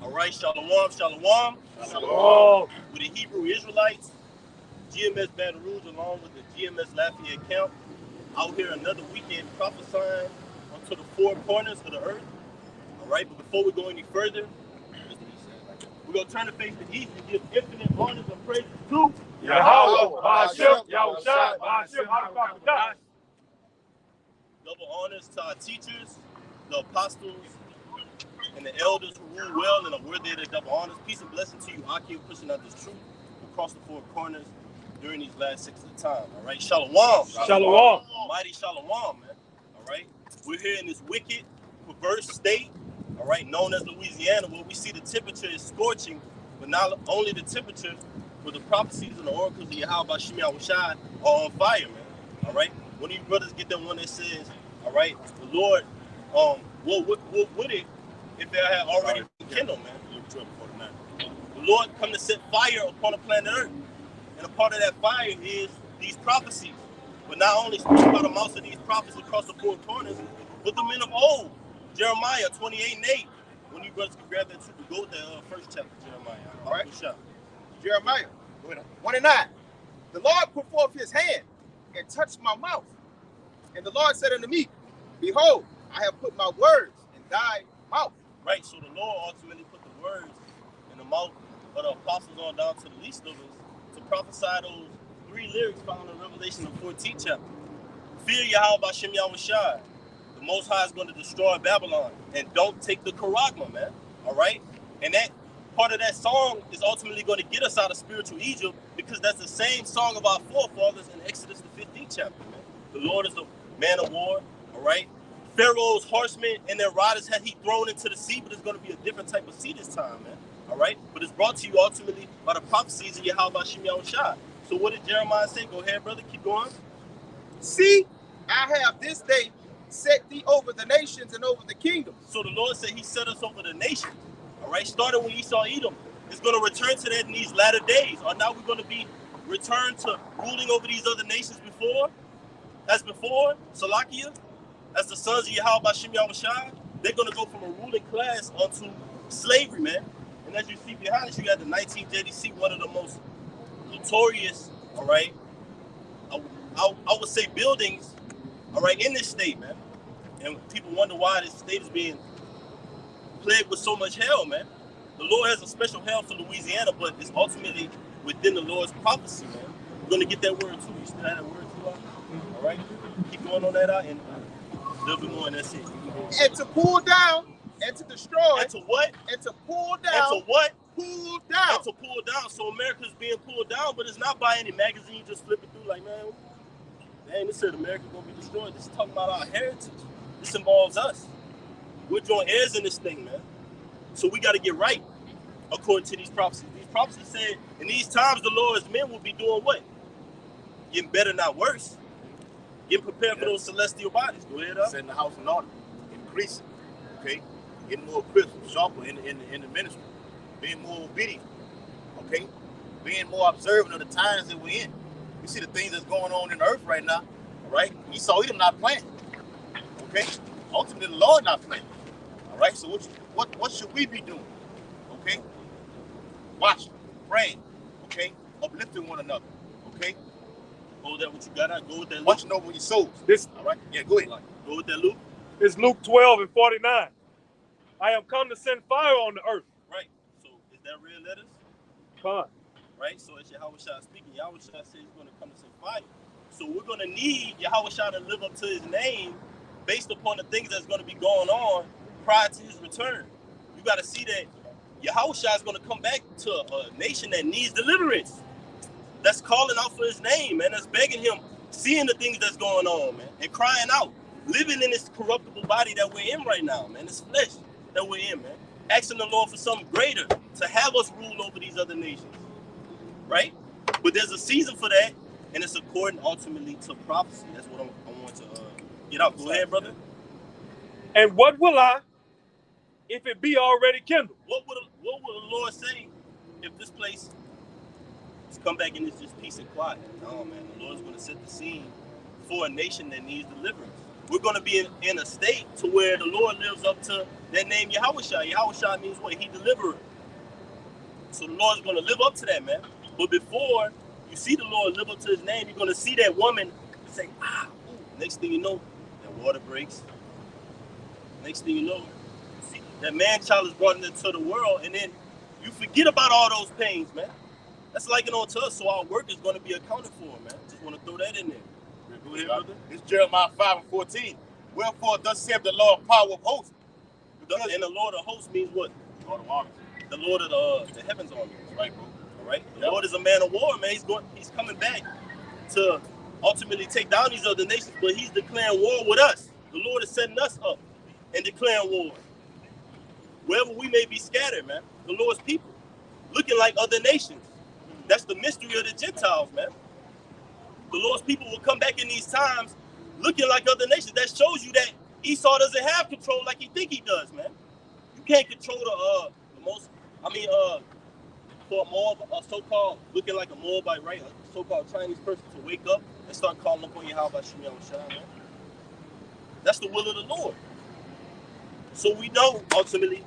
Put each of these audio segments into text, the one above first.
All right, shalom, shalom. Shalom. With the Hebrew Israelites, Gms Baton Rouge, along with the Gms Lafayette camp, out here another weekend prophesying onto the four corners of the earth. All right, but before we go any further, we're going to turn to face the east and give infinite honors and praises to Yahweh, Ba'ashem, Yahushua, Ba'ashem, Ha'arakatash. double honors to our teachers, the apostles, and the elders who rule well and are worthy of their double honors. Peace and blessing to you, Aki, pushing out this truth across the four corners during these last 6 of the time. All right, shalom. Shalom. Mighty shalom, man. All right, we're here in this wicked, perverse state, all right, known as Louisiana, where we see the temperature is scorching, but not only the temperature, but the prophecies and the oracles of Yahweh Bashim Yahushai are on fire, man. All right, one of you brothers get that one that says, all right, the Lord, what would it if there had already been kindled, man? The Lord come to set fire upon the planet Earth. And a part of that fire is these prophecies. But not only speak about the mouths of these prophets across the four corners, but the men of old. Jeremiah 28:8. When you brothers can grab that too, go with the first chapter, Jeremiah. All right. Jeremiah 1:9. The Lord put forth his hand and touched my mouth. And the Lord said unto me, behold, I have put my words in thy mouth. Right, so the Lord ultimately put the words in the mouth of the apostles on down to the least of us to prophesy those 3 lyrics found in Revelation the 14th chapter. Fear Yahweh Bashim Yahushai. The Most High is going to destroy Babylon. And don't take the charagma, man. All right? And that part of that song is ultimately going to get us out of spiritual Egypt, because that's the same song of our forefathers in Exodus the 15th chapter, man. The Lord is a man of war, all right? Pharaoh's horsemen and their riders had he thrown into the sea, but it's going to be a different type of sea this time, man. All right? But it's brought to you ultimately by the prophecies of Yahweh Bashim Yahushai. So what did Jeremiah say? Go ahead, brother. Keep going. See, I have this day set thee over the nations and over the kingdoms. So the Lord said he set us over the nations. All right? Starting when Esau Edom. It's going to return to that in these latter days. Or now we're going to be returned to ruling over these other nations before? Salakia? As the sons of Yahweh Bashim Yahushai, they're going to go from a ruling class onto slavery, man. And as you see behind us, you got the 19th JDC, one of the most notorious, all right, I would say buildings, all right, in this state, man. And people wonder why this state is being plagued with so much hell, man. The Lord has a special hell for Louisiana, but it's ultimately within the Lord's prophecy, man. We're going to get that word too. You still have that word too, all right? Keep going on that out, and there'll be more, and that's it. And to pull down, and to destroy. And to what? And to pull down. And to what? Pull down. And to pull down. So America's being pulled down, but it's not by any magazine just flipping through like, man, dang, this said America's going to be destroyed. This is talking about our heritage. This involves us. We're joint heirs in this thing, man. So we got to get right according to these prophecies. These prophecies said in these times the Lord's men will be doing what? Getting better, not worse. Getting prepared for those celestial bodies. Go ahead, up. Setting the house in order. Increasing. Okay? Getting more crisp, sharper in the ministry. Being more obedient. Okay? Being more observant of the times that we're in. You see the things that's going on in the earth right now. All right? You saw him not playing. Okay? Ultimately, the Lord not playing. All right? So what should we be doing? Okay? Watching, praying. Okay? Uplifting one another. Okay? Hold that what you got out. Go with that Luke. Watching over your souls. All right? Yeah, go ahead. Go with that Luke. It's Luke 12:49. I am come to send fire on the earth. Right. So is that real letters? Come. Right. So it's Yahushua speaking. Yahushua says he's going to come to send fire. So we're going to need Yahushua to live up to his name based upon the things that's going to be going on prior to his return. You got to see that Yahushua is going to come back to a nation that needs deliverance. That's calling out for his name, man. That's begging him, seeing the things that's going on, man, and crying out, living in this corruptible body that we're in right now, man, this flesh that we're in, man. Asking the Lord for something greater to have us rule over these other nations, right? But there's a season for that, and it's according ultimately to prophecy. That's what I want to get out. Go ahead, brother. And what will I, if it be already kindled? What would the Lord say if this place is come back and it's just peace and quiet? No, man. The Lord's going to set the scene for a nation that needs deliverance. we're going to be in a state to where the Lord lives up to that name Yahushua. Yahushua means what? He deliverer. So the Lord is going to live up to that, man. But before you see the Lord live up to his name, you're going to see that woman and say, ooh. Next thing you know, that water breaks. Next thing you know, that man-child is brought into the world, and then you forget about all those pains, man. That's like it on to us, so our work is going to be accounted for, man. Just want to throw that in there. Go ahead, brother. It's Jeremiah 5:14. Wherefore, thus saith the Lord, power of hosts. And the Lord of hosts means what? Lord of armies. The Lord of the heavens army. That's right, bro. All right? The Lord is a man of war, man. He's coming back to ultimately take down these other nations, but he's declaring war with us. The Lord is setting us up and declaring war. Wherever we may be scattered, man, the Lord's people, looking like other nations. That's the mystery of the Gentiles, man. The Lord's people will come back in these times looking like other nations. That shows you that Esau doesn't have control like he think he does, man. You can't control for a so-called, looking like a Moabite, right? A so-called Chinese person to wake up and start calling upon Yahweh Shemi Yahushua, man. That's the will of the Lord. So we know, ultimately,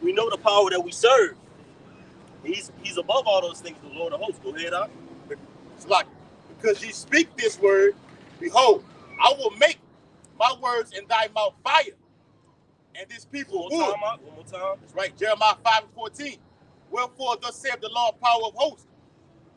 we know the power that we serve. He's above all those things, the Lord of hosts. Go ahead, Doc. It's like, because ye speak this word, behold, I will make my words in thy mouth fire, and this people wood. One more time. That's right, Jeremiah 5:14. Wherefore, thus saith the Lord, power of hosts,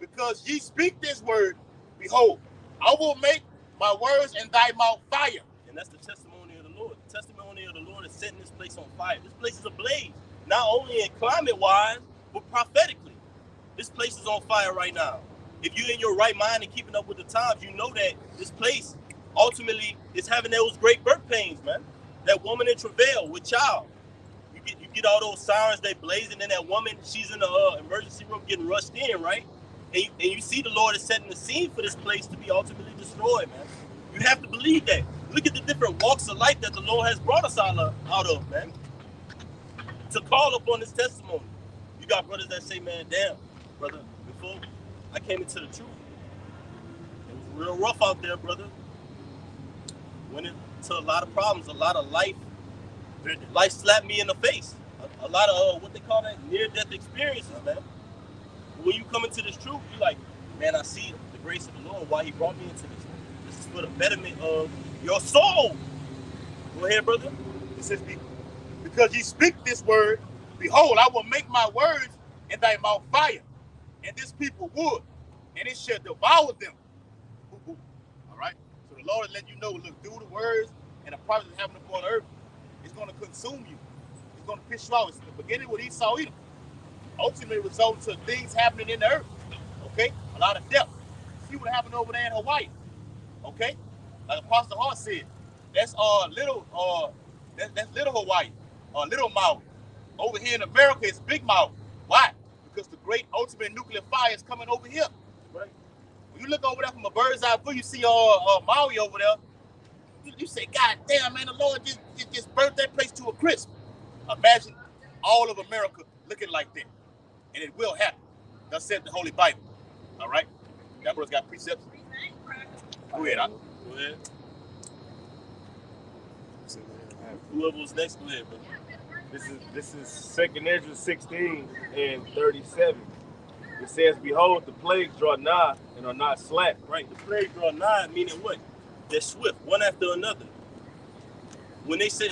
because ye speak this word, behold, I will make my words in thy mouth fire. And that's the testimony of the Lord. The testimony of the Lord is setting this place on fire. This place is ablaze, not only in climate-wise, but prophetically. This place is on fire right now. If you're in your right mind and keeping up with the times, you know that this place ultimately is having those great birth pains, man. That woman in travail with child. You get all those sirens, they blazing, and that woman, she's in the emergency room getting rushed in, right? And you see the Lord is setting the scene for this place to be ultimately destroyed, man. You have to believe that. Look at the different walks of life that the Lord has brought us out of, man. To call upon this testimony. You got brothers that say, man, damn, brother, before I came into the truth, it was real rough out there, brother. Went into a lot of problems, a lot of life slapped me in the face. A lot of what they call that near-death experiences, man. When you come into this truth, you're like, man, I see the grace of the Lord, why he brought me into this. This is for the betterment of your soul. Go ahead, brother. It says, because ye speak this word, behold, I will make my words in thy mouth fire, and this people wood, and it shall devour them. All right? So the Lord will let you know, look, through the words and the promises happening upon earth, it's going to consume you. It's going to piss you off. It's the beginning with Esau Edom. Ultimately resulting to things happening in the earth. Okay? A lot of death. See what happened over there in Hawaii. Okay? Like Apostle Hart said, that's little Hawaii, little Maui. Over here in America, it's big Maui. Why? Because the great ultimate nuclear fire is coming over here. Right? When you look over there from a bird's eye view, you see Maui over there. You say, God damn, man, the Lord just burnt that place to a crisp. Imagine all of America looking like that. And it will happen. Thus said the Holy Bible. All right? That brother's got precepts. Go ahead, Go ahead. Whoever was next, go ahead, bro. This is 2nd Ezra 16 and 37. It says, behold, the plagues draw nigh and are not slack. Right, the plagues draw nigh, meaning what? They're swift, one after another. When they say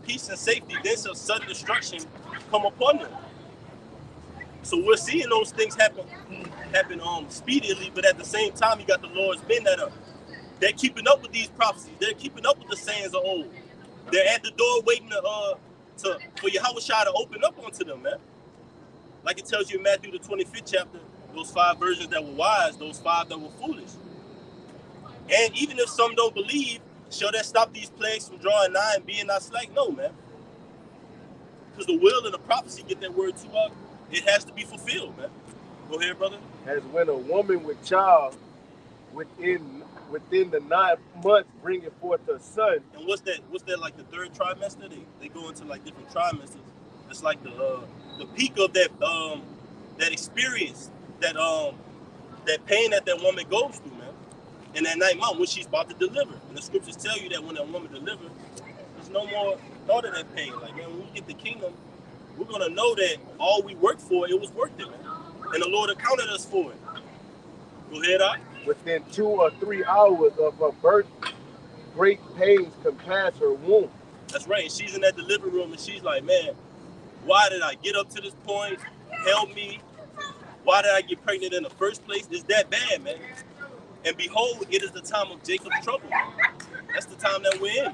peace and safety, then shall sudden destruction come upon them. So we're seeing those things happen speedily, but at the same time, you got the Lord's men that are they're keeping up with these prophecies. They're keeping up with the sayings of old. They're at the door waiting for Yahushua to open up onto them, man. Like it tells you in Matthew the 25th chapter, those 5 virgins that were wise, those 5 that were foolish. And even if some don't believe, shall that stop these plagues from drawing nigh and being not slack? No, man. Because the will and the prophecy get that word to us. It has to be fulfilled, man. Go ahead, brother. As when a woman with child within the 9 months bringing forth her son. And what's that like the 3rd trimester? They go into like different trimesters. It's like the peak of that experience, that pain that woman goes through, man. in that 9th month when she's about to deliver. And the scriptures tell you that when a woman delivers, there's no more thought of that pain. Like, man, when we get the kingdom, we're going to know that all we worked for, it was worth it, man. And the Lord accounted us for it. Go ahead, I. Within 2 or 3 hours of her birth, great pains compass her womb. That's right. And she's in that delivery room, and she's like, man, why did I get up to this point? Help me. Why did I get pregnant in the first place? It's that bad, man. And behold, it is the time of Jacob's trouble. That's the time that we're in.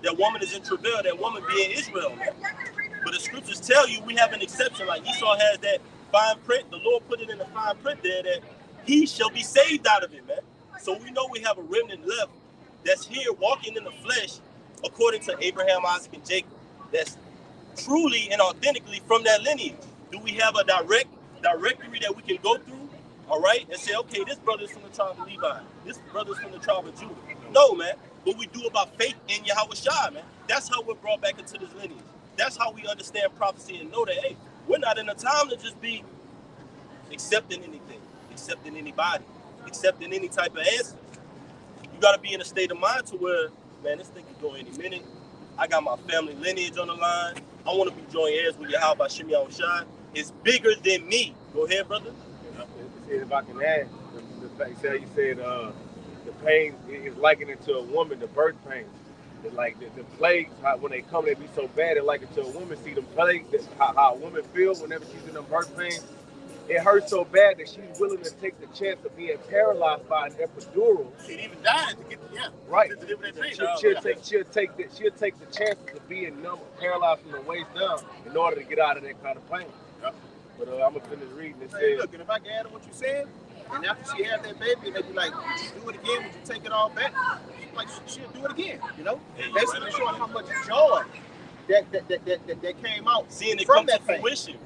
That woman is in travail, that woman being Israel, man. But the scriptures tell you we have an exception. Like Esau has that fine print. The Lord put it in the fine print there that he shall be saved out of it, man. So we know we have a remnant left that's here walking in the flesh according to Abraham, Isaac, and Jacob. That's truly and authentically from that lineage. Do we have a directory that we can go through, all right, and say, okay, this brother's from the tribe of Levi, this brother's from the tribe of Judah? No, man. But we do about faith in Yahushua, man. That's how we're brought back into this lineage. That's how we understand prophecy and know that, hey, we're not in a time to just be accepting anything, accepting anybody, accepting any type of answer. You got to be in a state of mind to where, man, this thing could go any minute. I got my family lineage on the line. I want to be joint heirs with Yahweh Shem Yahushua. It's bigger than me. Go ahead, brother. If I can add, the fact that you said the pain is likened it to a woman, the birth pain. Like the plagues, when they come, they be so bad. They like it to a woman. See them plagues, how a woman feels whenever she's in them birth pains. It hurts so bad that she's willing to take the chance of being paralyzed by an epidural. She'd even die to get right. To deliver that baby. She'll take the chances of being numb, paralyzed from the waist down in order to get out of that kind of pain. Yeah. But I'm gonna finish reading. It Hey, says, look, and if I can add on what you said, and after she had that baby, and they be like, would you do it again? Would you take it all back? Like, she'll do it again, you know? Basically showing how much joy that came out seeing it from come that to thing. fruition.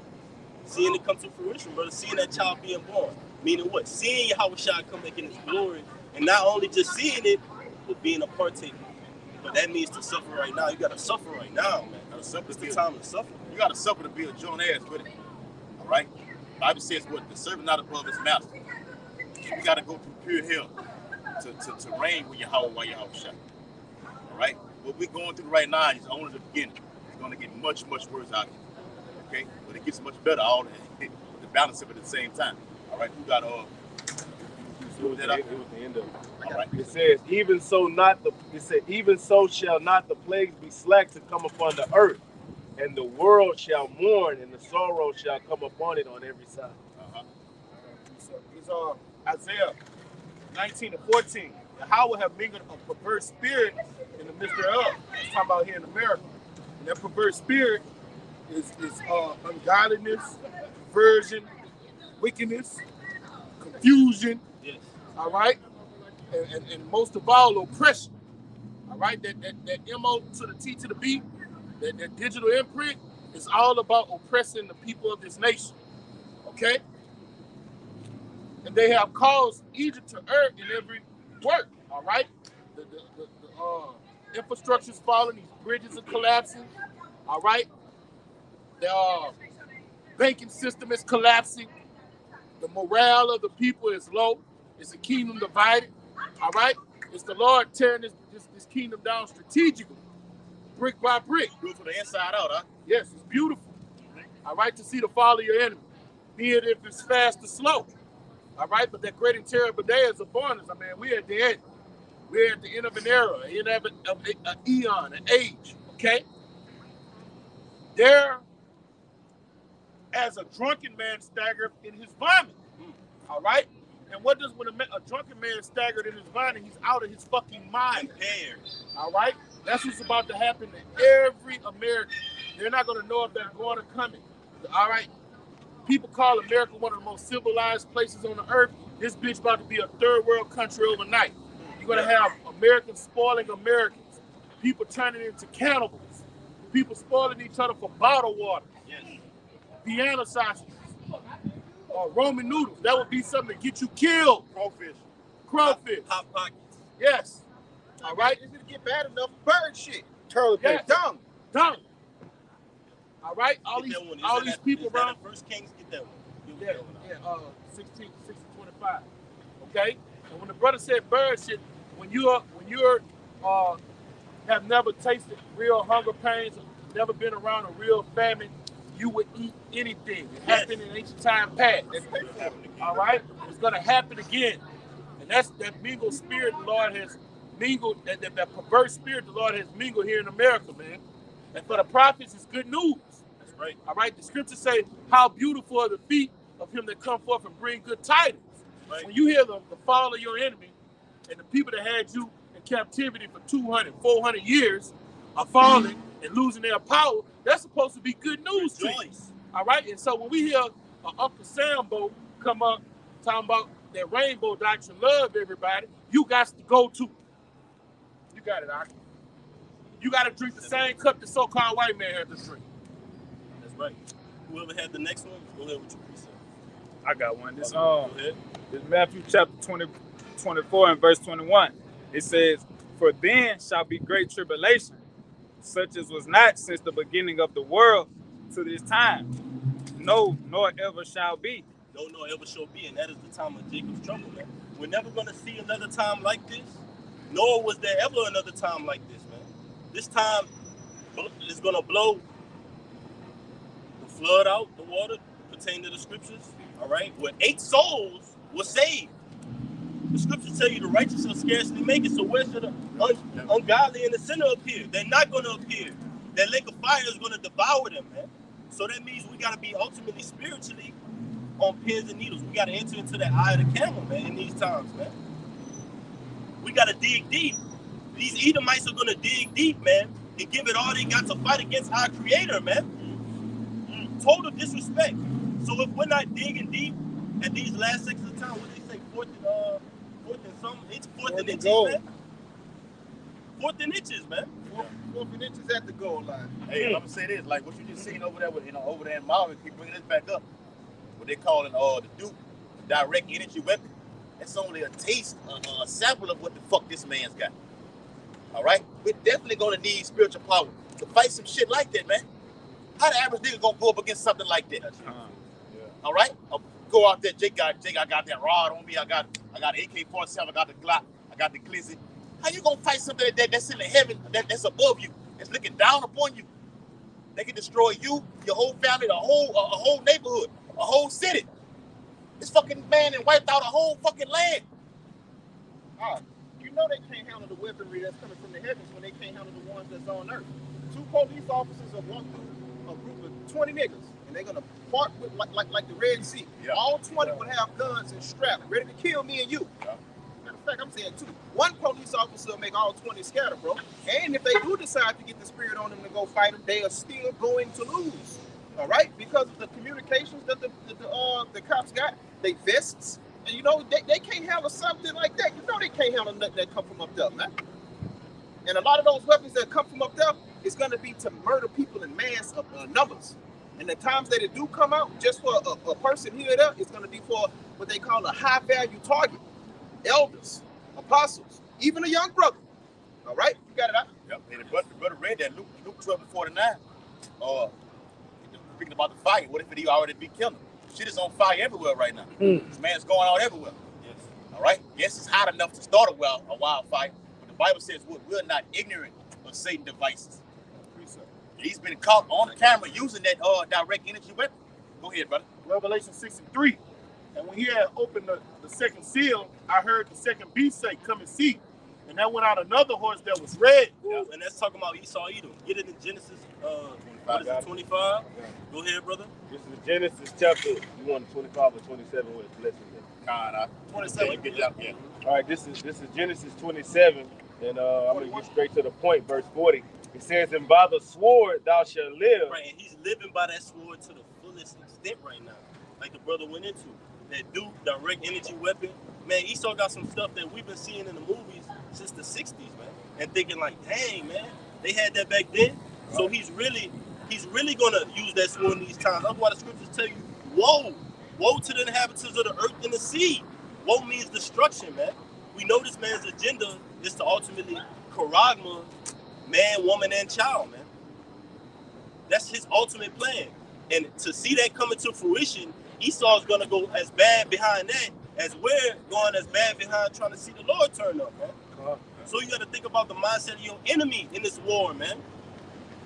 Seeing it come to fruition, brother. Seeing that child being born. Meaning what? Seeing Yahushua come back in his glory. And not only just seeing it, but being a partaker. But that means to suffer right now. You got to suffer right now, man. It's the time to suffer. You got to suffer to be a joint heirs with it. All right? The Bible says what? The servant not above his master. You got to go through pure hell to reign with Yahweh Yahushua. All right? What we're going through right now is only the beginning. It's going to get much, much worse out here. Okay? But it gets much better all the balance of it at the same time. All right? Who got it was the end of it. All right. It says, even so shall not the plagues be slack to come upon the earth, and the world shall mourn, and the sorrow shall come upon it on every side. It's Isaiah 19:14. Yahweh have mingled a perverse spirit in the midst thereof. It's talking about here in America. And that perverse spirit is ungodliness, perversion, wickedness, confusion. Yes. All right? And most of all, oppression. All right? That MO to the T to the B, that digital imprint is all about oppressing the people of this nation. Okay? And they have caused Egypt to err in every work. All right? The infrastructure's falling, these bridges are collapsing. All right? The banking system is collapsing. The morale of the people is low. It's a kingdom divided. All right? It's the Lord tearing this kingdom down strategically, brick by brick. Do it from the inside out, huh? Yes, it's beautiful. All right, to see the fall of your enemy, be it if it's fast or slow. All right, but that great and terrible day is upon us. I mean, we're at the end. We're at the end of an era, end of an eon, an age. Okay? There, as a drunken man staggered in his vomit. All right? And what does when a drunken man staggered in his vomit, he's out of his fucking mind. All right? That's what's about to happen to every American. They're not going to know if they're going or coming. All right? People call America one of the most civilized places on the earth. This bitch about to be a third world country overnight. You're going to have Americans spoiling Americans. People turning into cannibals. People spoiling each other for bottled water. Yes. Vienna sausages. Or Roman noodles. That would be something to get you killed. Crawfish. Hot pockets. Yes. All right? It's going to get bad enough. Bird shit. Turtle Yes. Dung. All right? All Get these people, bro. First Kings, get that one. Yeah, 1625. Okay? And when the brother said bird shit, when you're have never tasted real hunger pains, never been around a real famine, you would eat anything. It happened in ancient time past. All right? It's going to happen again. And that's that mingled spirit the Lord has mingled, that perverse spirit the Lord has mingled here in America, man. And for the prophets, it's good news. That's right. All right? The scriptures say, how beautiful are the feet of him that come forth and bring good tidings. Right. When you hear the fall of your enemy and the people that had you in captivity for 200, 400 years are falling and losing their power, that's supposed to be good news to you. All right? And so when we hear Uncle Sambo come up talking about that rainbow doctrine, love everybody, you got to go to. You got it, Aki. You got to drink the same cup the so-called white man had to drink. That's right. Whoever had the next one, go ahead with your precept. I got one. This Go ahead. This Matthew chapter 24 and verse 21. It says, "For then shall be great tribulation, such as was not since the beginning of the world to this time. No, nor ever shall be." No, nor ever shall be, and that is the time of Jacob's trouble, man. We're never going to see another time like this, nor was there ever another time like this, man. This time is going to blow the flood out, the water pertaining to the scriptures, all right, where 8 souls were saved. The scriptures tell you the righteous shall scarcely make it, so where should the ungodly and the sinner appear? They're not going to appear. That lake of fire is going to devour them, man. So that means we got to be ultimately spiritually on pins and needles. We got to enter into that eye of the camel, man, in these times, man. We got to dig deep. These Edomites are going to dig deep, man, and give it all they got to fight against our creator, man. Total disrespect. So if we're not digging deep at these last sections of time, what they say, fourth and something, it's fourth and inches, man. Fourth and inches, man. Fourth and inches at the goal line. Hey, I'm gonna say this, like what you just seen over there with, over there in Maui, keep bringing this back up. What they calling the Duke direct energy weapon. That's only a taste, a sample of what the fuck this man's got. All right, we're definitely gonna need spiritual power to fight some shit like that, man. How the average nigga gonna go up against something like that? All right, I'll go out there. Jake, I got that rod on me. I got AK-47. I got the Glock. I got the Glizzy. How you gonna fight something that's in the heaven, that's above you, that's looking down upon you? They can destroy you, your whole family, a whole neighborhood, a whole city. This fucking man and wiped out a whole fucking land. You know they can't handle the weaponry that's coming from the heavens when they can't handle the ones that's on earth. 2 police officers have walked through a group of 20 niggas, and they're gonna part with like the Red Sea. Yeah. All 20 would have guns and strapped, ready to kill me and you. Yeah. Matter of fact, I'm saying 2. 1 police officer will make all 20 scatter, bro. And if they do decide to get the spirit on them to go fight them, they are still going to lose. All right, because of the communications that the cops got, they vests, and you know they can't handle something like that. You know they can't handle nothing that come from up there, man. And a lot of those weapons that come from up there is going to be to murder people in mass numbers. And the times that it do come out, just for a person here or there, it's going to be for what they call a high-value target. Elders, apostles, even a young brother. All right, you got it out. Yep. And the brother read that Luke 12:49. Speaking about the fire, what if he already be killing? Shit is on fire everywhere right now. This man's going out everywhere. Yes. All right. Yes, it's hot enough to start a wildfire, but the Bible says we're not ignorant of Satan's devices. He's been caught on the camera using that direct energy weapon. Go ahead, brother. Revelation 6:3. And when he had opened the second seal, I heard the second beast say, "Come and see." And that went out another horse that was red. Yeah. And that's talking about Esau Edom. Get it in Genesis 25? Yeah. Go ahead, brother. This is Genesis chapter, you want 25 or 27 with a blessing there? 27. Good job, yeah. All right, this is Genesis 27, and I'm going to get straight to the point, verse 40. It says, "And by the sword thou shalt live." Right, and he's living by that sword to the fullest extent right now. Like the brother went into. That Duke direct energy weapon. Man, Esau got some stuff that we've been seeing in the movies since the 60s, man. And thinking like, dang, man, they had that back then. Right. So he's really gonna use that sword in these times. That's why the scriptures tell you, woe to the inhabitants of the earth and the sea. Woe means destruction, man. We know this man's agenda is to ultimately charagma man, woman, and child, man. That's his ultimate plan. And to see that coming to fruition, Esau's gonna go as bad behind that as we're going as bad behind trying to see the Lord turn up, man. So you got to think about the mindset of your enemy in this war, man.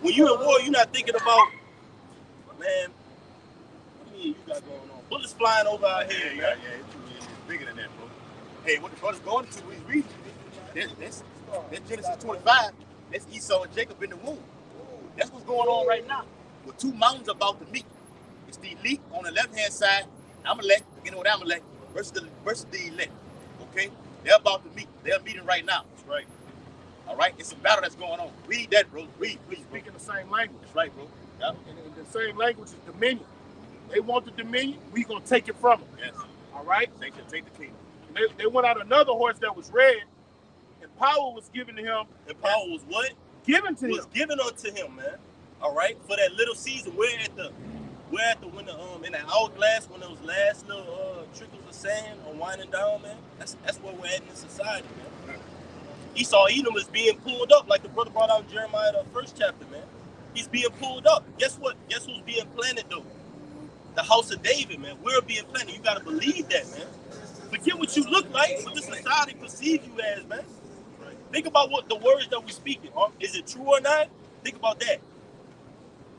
When you're in war, you're not thinking about, man, what you got going on? Bullets flying over our head, man. Yeah, it's bigger than that, bro. Hey, what the brother's going to is reading. That's Genesis 25. That's Esau and Jacob in the womb. That's what's going on right now. With two mountains about to meet. It's the elite on the left-hand side, Amalek, beginning with Amalek, versus the elect. Okay? They're about to meet. They're meeting right now. That's right. All right? It's a battle that's going on. Read that, bro. Read, please, bro. Speaking the same language. That's right, bro. Yep. And the same language is dominion. They want the dominion, we gonna take it from them. Yes. All right? Take the kingdom. They went out another horse that was red, and power was given to him. And power was what? Given to him. Was given unto him, man. All right? For that little season, we're at the when in the hourglass, when those last little trickles of sand are winding down, man. That's where we're at in this society, man. Esau Edom is being pulled up, like the brother brought out in Jeremiah, the first chapter, man. He's being pulled up. Guess what? Guess who's being planted, though? The house of David, man. We're being planted. You got to believe that, man. Forget what you look like, what the society perceives you as, man. Think about what the words that we're speaking. Is it true or not? Think about that.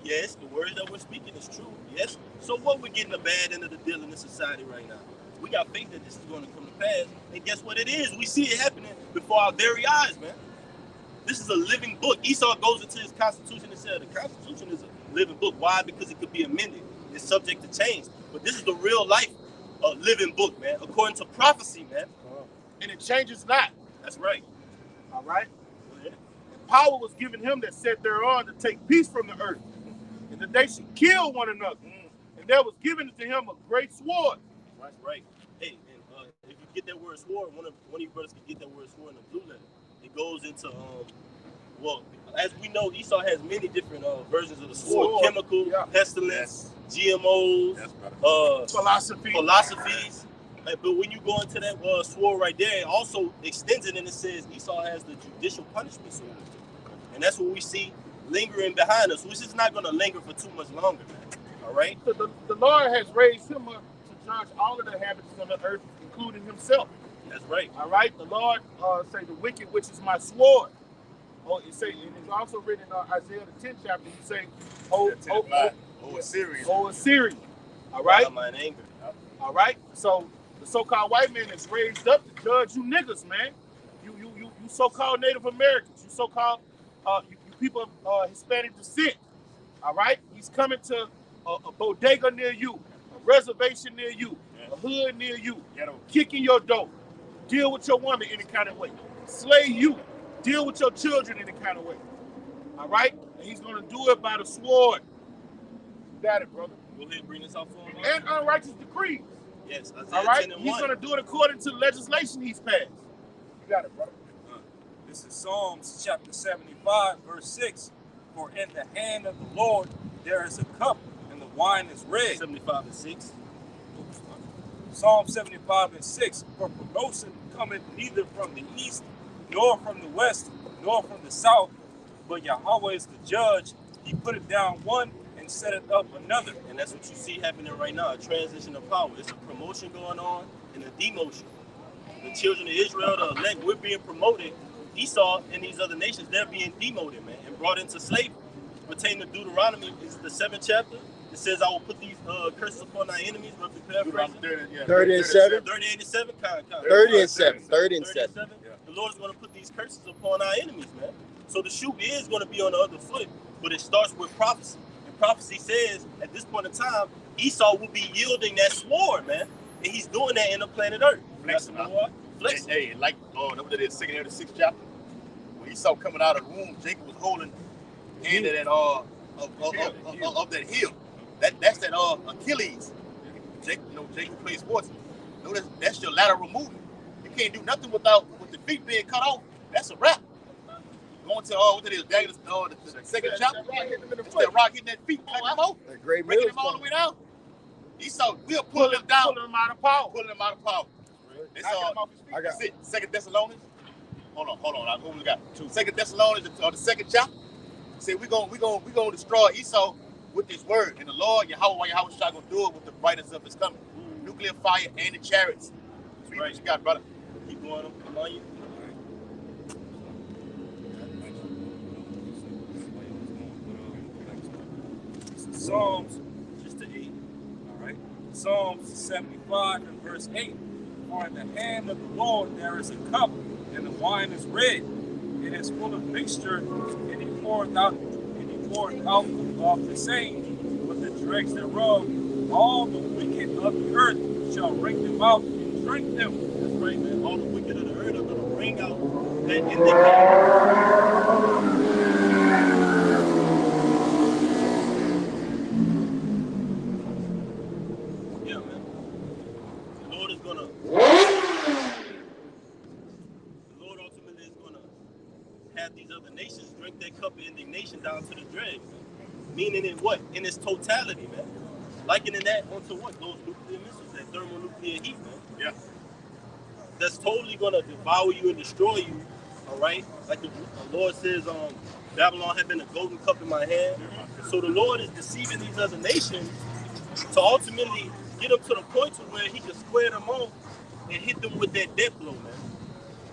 Yes, the words that we're speaking is true. Yes. So what we're getting the bad end of the deal in this society right now? We got faith that this is going to come to pass. And guess what it is? We see it happening before our very eyes, man. This is a living book. Esau goes into his constitution and said the constitution is a living book. Why? Because it could be amended. It's subject to change. But this is the real life living book, man, according to prophecy, man. And it changes not. That's right. All right? And power was given him that sat thereon to take peace from the earth, and that they should kill one another. And there was given to him a great sword. That's right. Hey, and if you get that word sword, one of you brothers can get that word sword in the blue letter. It goes into, well, as we know, Esau has many different versions of the sword. Chemical, pestilence, GMOs, philosophies. But when you go into that sword right there, it also extends it and it says Esau has the judicial punishment sword. And that's what we see lingering behind us, which is not going to linger for too much longer, man. All right? The Lord has raised him up to judge all of the inhabitants of the earth, including himself. That's right. All right? The Lord say the wicked, which is my sword. Oh, it say, and it's also written in Isaiah the 10th chapter. You say, "Oh, Assyria." Oh, Assyria. All right. Mine anger. All right. So the so-called white man is raised up to judge you niggas, man. You so-called Native Americans. You so-called you people of Hispanic descent. All right. He's coming to a bodega near you, a reservation near you, a hood near you, kicking your door, deal with your woman any kind of way, slay you. Deal with your children in any kind of way. All right? And he's going to do it by the sword. You got it, brother. Go ahead and bring this out for him. And unrighteous decrees. Yes. All right? He's going to do it according to legislation he's passed. You got it, brother. This is Psalms chapter 75, verse 6. For in the hand of the Lord there is a cup, and the wine is red. 75 and 6. Psalm 75 and 6. For promotion cometh neither from the east, nor from the west, nor from the south, but Yahweh is the judge. He put it down one and set it up another. And that's what you see happening right now, a transition of power. It's a promotion going on and a demotion. The children of Israel, the elect, we're being promoted. Esau and these other nations, they're being demoted, man, and brought into slavery. Pertaining to Deuteronomy, is the 7th chapter. It says, I will put these curses upon thy enemies. Roughly paraphrasing. 30 and 7. 30 and 7. 30 and 7. 30 and 7. The Lord's going to put these curses upon our enemies, man. So the shoe is going to be on the other foot, but it starts with prophecy. And prophecy says, at this point in time, Esau will be yielding that sword, man. And he's doing that in the planet Earth. Flexing. Hey, like that is second of the 6th chapter. When Esau coming out of the womb, Jacob was holding the end of that of that hill. That's that Achilles. Jacob plays sports. That's your lateral movement. You can't do nothing with the feet being cut off. That's a wrap. Going to what it is, the second chapter. That rock hitting that feet, breaking him all the way down. Esau, we'll pull him down, pulling him out of power. I got it. Second Thessalonians. Hold on. Who we got? Second Thessalonians, the 2nd chapter. Say we gonna destroy Esau with this word, and the Lord Yahweh shall gonna do it with the brightness of his coming. Nuclear fire and the chariots. Read what you got, brother. Keep going on you. Psalms, Just to 8. all right. Psalms 75 and verse 8. For in the hand of the Lord there is a cup, and the wine is red. It is full of mixture, and he poureth out of the same, but the dregs thereof, all the wicked of the earth shall wring them out and drink them. That's right, man. All the wicked of the earth are going to bring out that indignation. Yeah, man. The Lord is going to. The Lord ultimately is going to have these other nations drink their cup of indignation down to the dregs. Meaning in what? In its totality, man. Likening that onto what? Those nuclear missiles, that thermonuclear heat, man. Yeah. That's totally gonna devour you and destroy you. All right, like the Lord says, Babylon had been a golden cup in my hand. So the Lord is deceiving these other nations to ultimately get them to the point to where He can square them off and hit them with that death blow, man.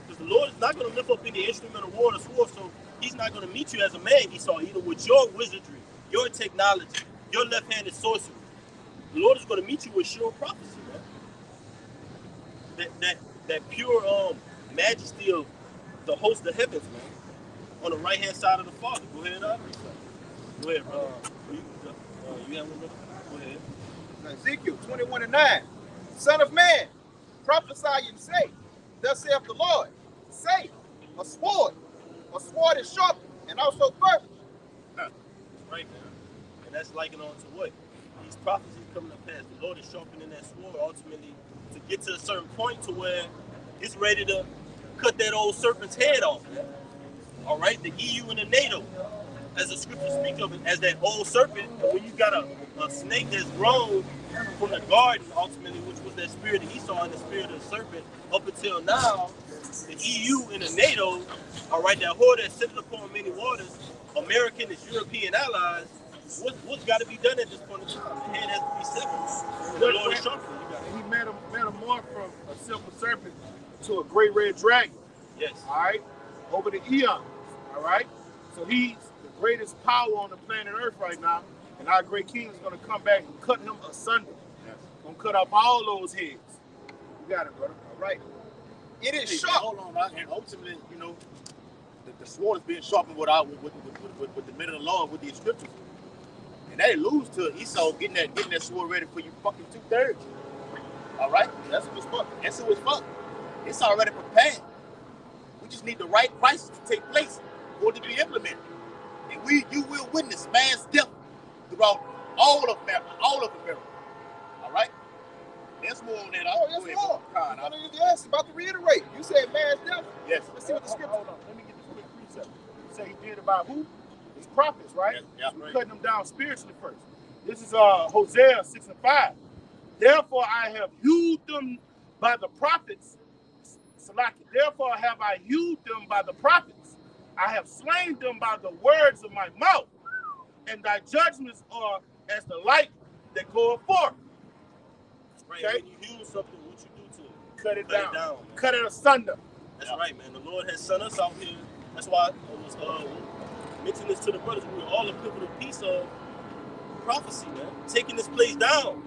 Because the Lord is not gonna lift up any instrument of war or sword, so He's not gonna meet you as a man, Esau, either with your wizardry, your technology, your left-handed sorcery. The Lord is gonna meet you with sure prophecy, man. That pure majesty of the host of heavens, man, on the right hand side of the Father. Go ahead, Go ahead, brother. You have one, brother? Go ahead. Ezekiel 21 and 9. Son of man, prophesy and say, thus saith the Lord, say, a sword is sharp and also firm. That's right, man. And that's likened on to what? These prophecies coming to pass. The Lord is sharpening that sword ultimately to get to a certain point to where it's ready to cut that old serpent's head off. All right, the EU and the NATO, as the scriptures speak of it, as that old serpent. And when you got a snake that's grown from the garden, ultimately, which was that spirit of Esau and the spirit of the serpent, up until now, the EU and the NATO, all right, that whore that sits upon many waters, American and European allies, what's got to be done at this point in time? The head has to be severed. The Lord is sharpening. He metamorphed from a simple serpent to a great red dragon. Yes. All right, over the eons. All right, so he's the greatest power on the planet Earth right now, and our great king is going to come back and cut him asunder. Yes. Gonna cut off all those heads. You got it, brother. All right. It is Hey, sharp. hold on, right? And ultimately, you know, the sword is being sharpened with the men of the law, with the scriptures. And that alludes to Esau getting that sword ready for you fucking 2/3. All right? That's who it's for. That's who it's for. It's already prepared. We just need the right crisis to take place for it to be implemented. And you will witness mass death throughout all of America. All right? There's more on that. Oh, yes, more. Yes, about to reiterate. You said mass death. Yes. Let's see what the scripture. Hold on. Let me get this quick precept. You say he did it by who? His prophets, right? Yes, We're right. cutting them down spiritually first. This is Hosea 6 and 5. Therefore I have hewed them by the prophets. Therefore have I hewed them by the prophets. I have slain them by the words of my mouth. And thy judgments are as the light that goeth forth. Right. Okay. When you heal something, what you do to it? Cut it down. Man. Cut it asunder. That's right, man. The Lord has sent us out here. That's why I was mentioning this to the brothers. We were all a pivotal piece of prophecy, man. Taking this place down.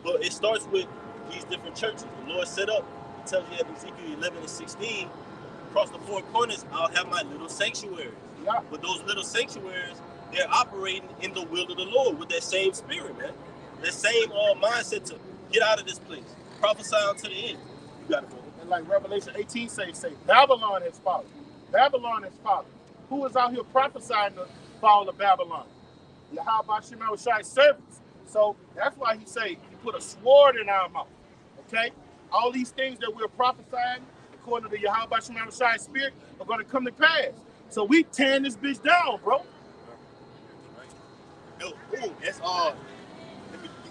But it starts with these different churches. The Lord set up. He tells you in Ezekiel 11 and 16, across the four corners, I'll have my little sanctuaries. Yeah. But those little sanctuaries, they're operating in the will of the Lord with that same spirit, man. That same mindset to get out of this place. Prophesy unto the end. You got it, brother. And like Revelation 18 say Babylon has fallen. Babylon has fallen. Who is out here prophesying the fall of Babylon? Yahweh Shemel Shai's servants. So that's why he say he put a sword in our mouth. Okay? All these things that we're prophesying, according to the Yahweh Shemel Shai's spirit, are going to come to pass. So we tearing this bitch down, bro. No, ooh, that's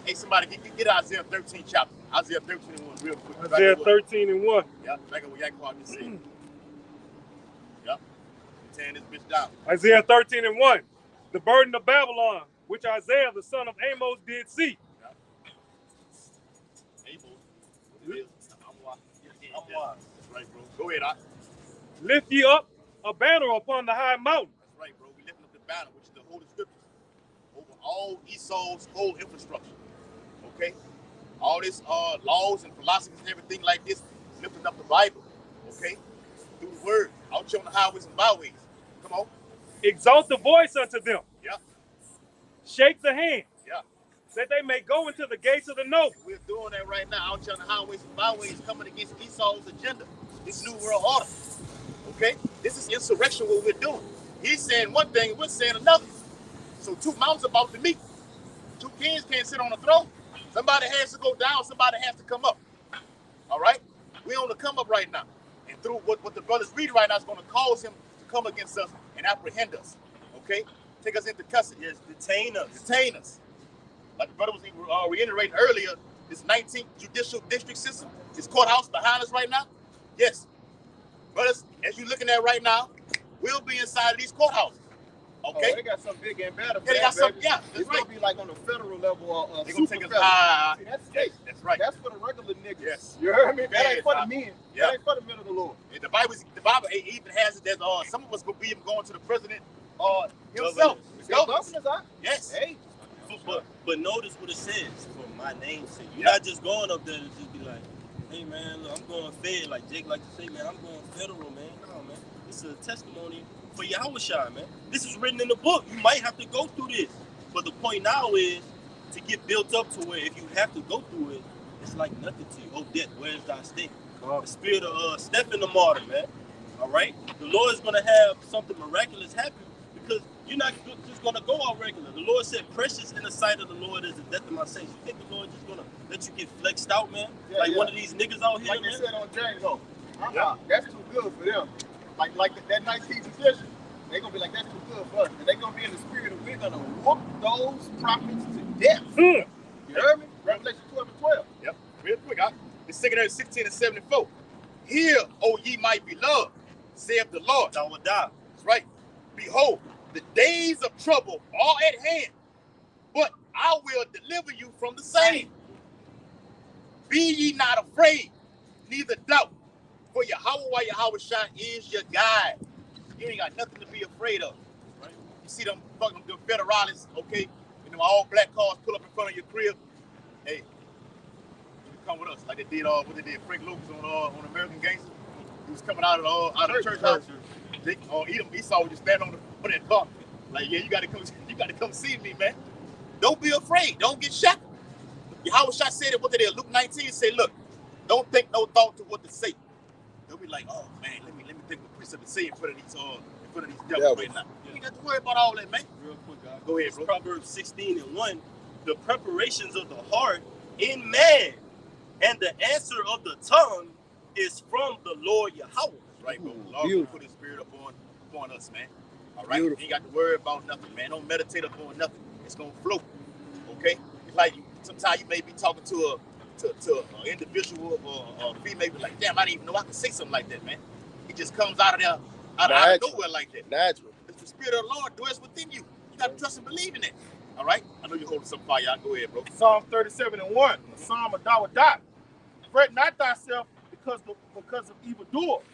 hey, somebody get Isaiah 13 chapter. Isaiah 13 and 1 real quick. Isaiah 13 and 1. Yeah, like what Yaquan just said. Yep. Tearing this bitch down. Isaiah 13 and 1. The burden of Babylon, which Isaiah the son of Amos did see. Amos. likewise. That's right, bro. Go ahead, I. Lift ye up a banner upon the high mountain. That's right, bro. We lifting up the banner, which is the Holy Scriptures, over all Esau's whole infrastructure. Okay? All this laws and philosophies and everything like this, lifting up the Bible. Okay? Through the word, out on the highways and byways. Come on. Exalt the voice unto them. Yeah. Shake the hand. Yeah. That they may go into the gates of the noble. We're doing that right now, out on the highways and byways, coming against Esau's agenda. This new world order. Okay? This is insurrection, what we're doing. He's saying one thing, we're saying another. So two mountains about to meet. Two kings can't sit on the throne. Somebody has to go down, somebody has to come up. All right? We're on the come up right now. And through what the brother's reading right now is going to cause him to come against us and apprehend us. Okay? Take us into custody. Yes, detain us. Detain us. Like the brother was reiterating earlier, this 19th judicial district system, this courthouse behind us right now. Yes. Brothers, as you're looking at right now, we'll be inside of these courthouses. Okay? Oh, they got something big and better. Yeah, they got something, yeah, that's it's right. gonna be like on the federal level or They're going to take us high. See, that's state. That's right. That's for the regular niggas. Yes. You heard me? That Yeah, ain't for it's the men. Yeah. That ain't for the men of the Lord. And the Bible even has it that some of us will be even going to the president himself. The governors are. Yes. Hey. But notice what it says, for my name's sake. You're not just going up there to just be like, hey man, look, I'm going fed. Like Jake like to say, man, I'm going federal, man. No, man. This is a testimony for Yahushua, man. This is written in the book. You might have to go through this. But the point now is to get built up to where if you have to go through it, it's like nothing to you. Oh, death, where's thy sting? The spirit of Stephen the martyr, man. All right? The Lord is going to have something miraculous happen because you're not just going to go out regular. The Lord said, precious in the sight of the Lord is the death of my saints. You think the Lord just going to let you get flexed out, man? Yeah, like one of these niggas out here, like man? they said on James, that's too good for them. Like that 19th edition, they're going to be like, that's too good for us. And they're going to be in the spirit of, we're going to whoop those prophets to death. You heard me? Revelation 12 and 12. Yep. Real quick, it's 16 and 74. Hear, O ye my beloved, saith the Lord. I will die. That's right. Behold, the days of trouble are at hand, but I will deliver you from the same. Be ye not afraid, neither doubt, for Yahushua is your guide. You ain't got nothing to be afraid of. Right? You see them fucking them federalists, okay? You know, all black cars pull up in front of your crib. Hey, you come with us, like they did what they did Frank Lucas on American Gangster. He was coming out of the church house. Esau would just stand on that car. Like, yeah, you gotta come see me, man. Don't be afraid. Don't get shackled. Yahushua said it, what they did, Luke 19 said, look, don't think no thought to what to say. They'll be like, oh man, let me think what precept to say in front of these devils right now. You ain't got to worry about all that, man. Real quick, guys. Go ahead, bro. Proverbs 16 and 1. The preparations of the heart in man and the answer of the tongue is from the Lord Yahweh. That's right, bro. The Lord will put his spirit upon us, man. All right? You ain't got to worry about nothing, man. Don't meditate upon nothing. It's going to flow. Okay? It's like sometimes you may be talking to an individual or a female, be like, damn, I didn't even know I could say something like that, man. It just comes out of nowhere like that. Natural. It's the spirit of the Lord dwells within you. You got to trust and believe in it. All right? I know you're holding some fire. Y'all go ahead, bro. Psalm 37 and 1, the Psalm of Dawadat. Fret not thyself because of evildoers,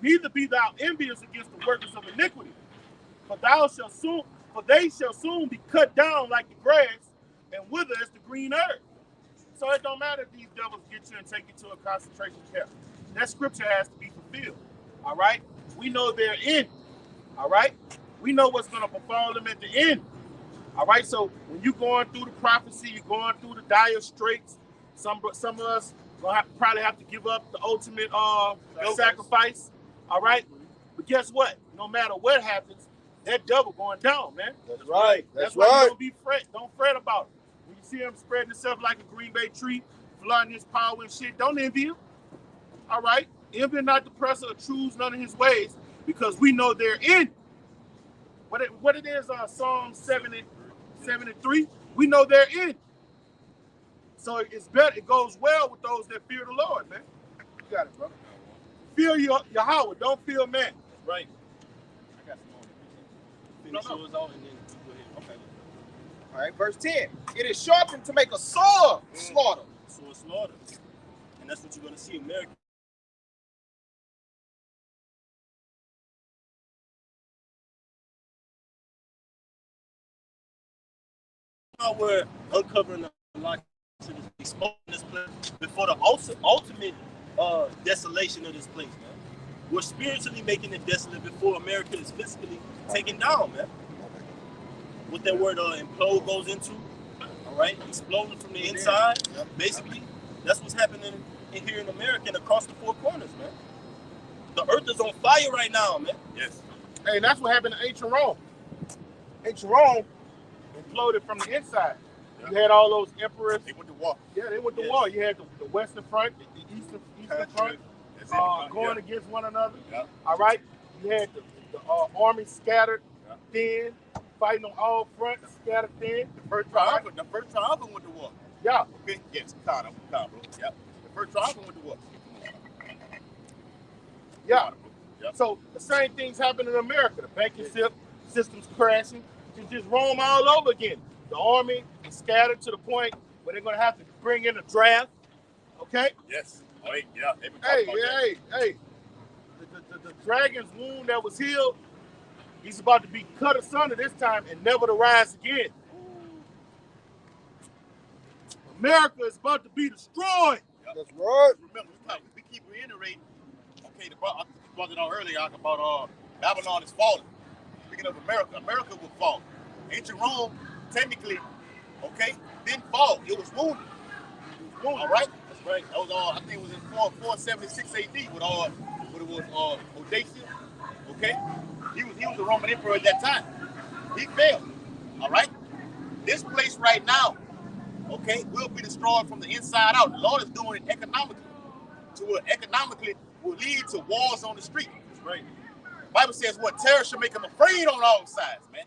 neither be thou envious against the workers of iniquity. For they shall soon be cut down like the grass and wither as the green herb. So it don't matter if these devils get you and take you to a concentration camp. That scripture has to be fulfilled. All right? We know their end. All right? We know what's going to befall them at the end. All right? So when you're going through the prophecy, you're going through the dire straits, some of us will probably have to give up the ultimate sacrifice. All right? But guess what? No matter what happens, that devil going down, man. That's right. That's why you don't fret about it. When you see him spreading himself like a Green Bay tree, flaunting his power and shit, don't envy him. All right? Envy not the oppressor or choose none of his ways, because we know they're in. What it is on Psalm 7:3, we know they're in. So it's better. It goes well with those that fear the Lord, man. You got it, bro. Fear Yahweh, don't fear man. Right. I got some more. Finish yours out and then go ahead. Okay. All right, verse 10. It is sharpened to make a sword slaughter. Sword slaughter. And that's what you're going to see America we're uncovering a lot to this, exposing this place before the ultimate desolation of this place, man. We're spiritually making it desolate before America is physically taken down, man. What that word implode goes into, all right? Exploding from the inside, basically. That's what's happening in here in America and across the four corners, man. The earth is on fire right now, man. Yes. Hey, that's what happened in ancient Rome. Ancient Rome imploded from the inside. You had all those emperors. They went to war. Yeah, they went to war. You had the Western front, the Eastern front, going against one another. All right. You had the army scattered thin, fighting on all fronts, scattered thin. The first triumphant went to war. Yeah. Okay. Yes. Kind of, bro. Yeah. The first triumphant went to war. Yeah. So the same things happen in America. The banking system's crashing. You just roam all over again. The army is scattered to the point where they're going to have to bring in a draft. Okay? Yes. Oh, yeah. Hey. The dragon's wound that was healed, he's about to be cut asunder this time and never to rise again. America is about to be destroyed. Yep. That's right. Remember, we keep reiterating. Okay, I brought it out earlier about Babylon is falling. Speaking of America, America will fall. Ancient Rome, technically, okay, didn't fall. It was wounded. All right? That's right. That was I think it was in 476 AD with what it was Odysseus. Okay? He was the Roman emperor at that time. He failed. All right? This place right now, okay, will be destroyed from the inside out. The Lord is doing it economically. To where economically will lead to wars on the street. That's right. The Bible says what? Terror should make them afraid on all sides, man.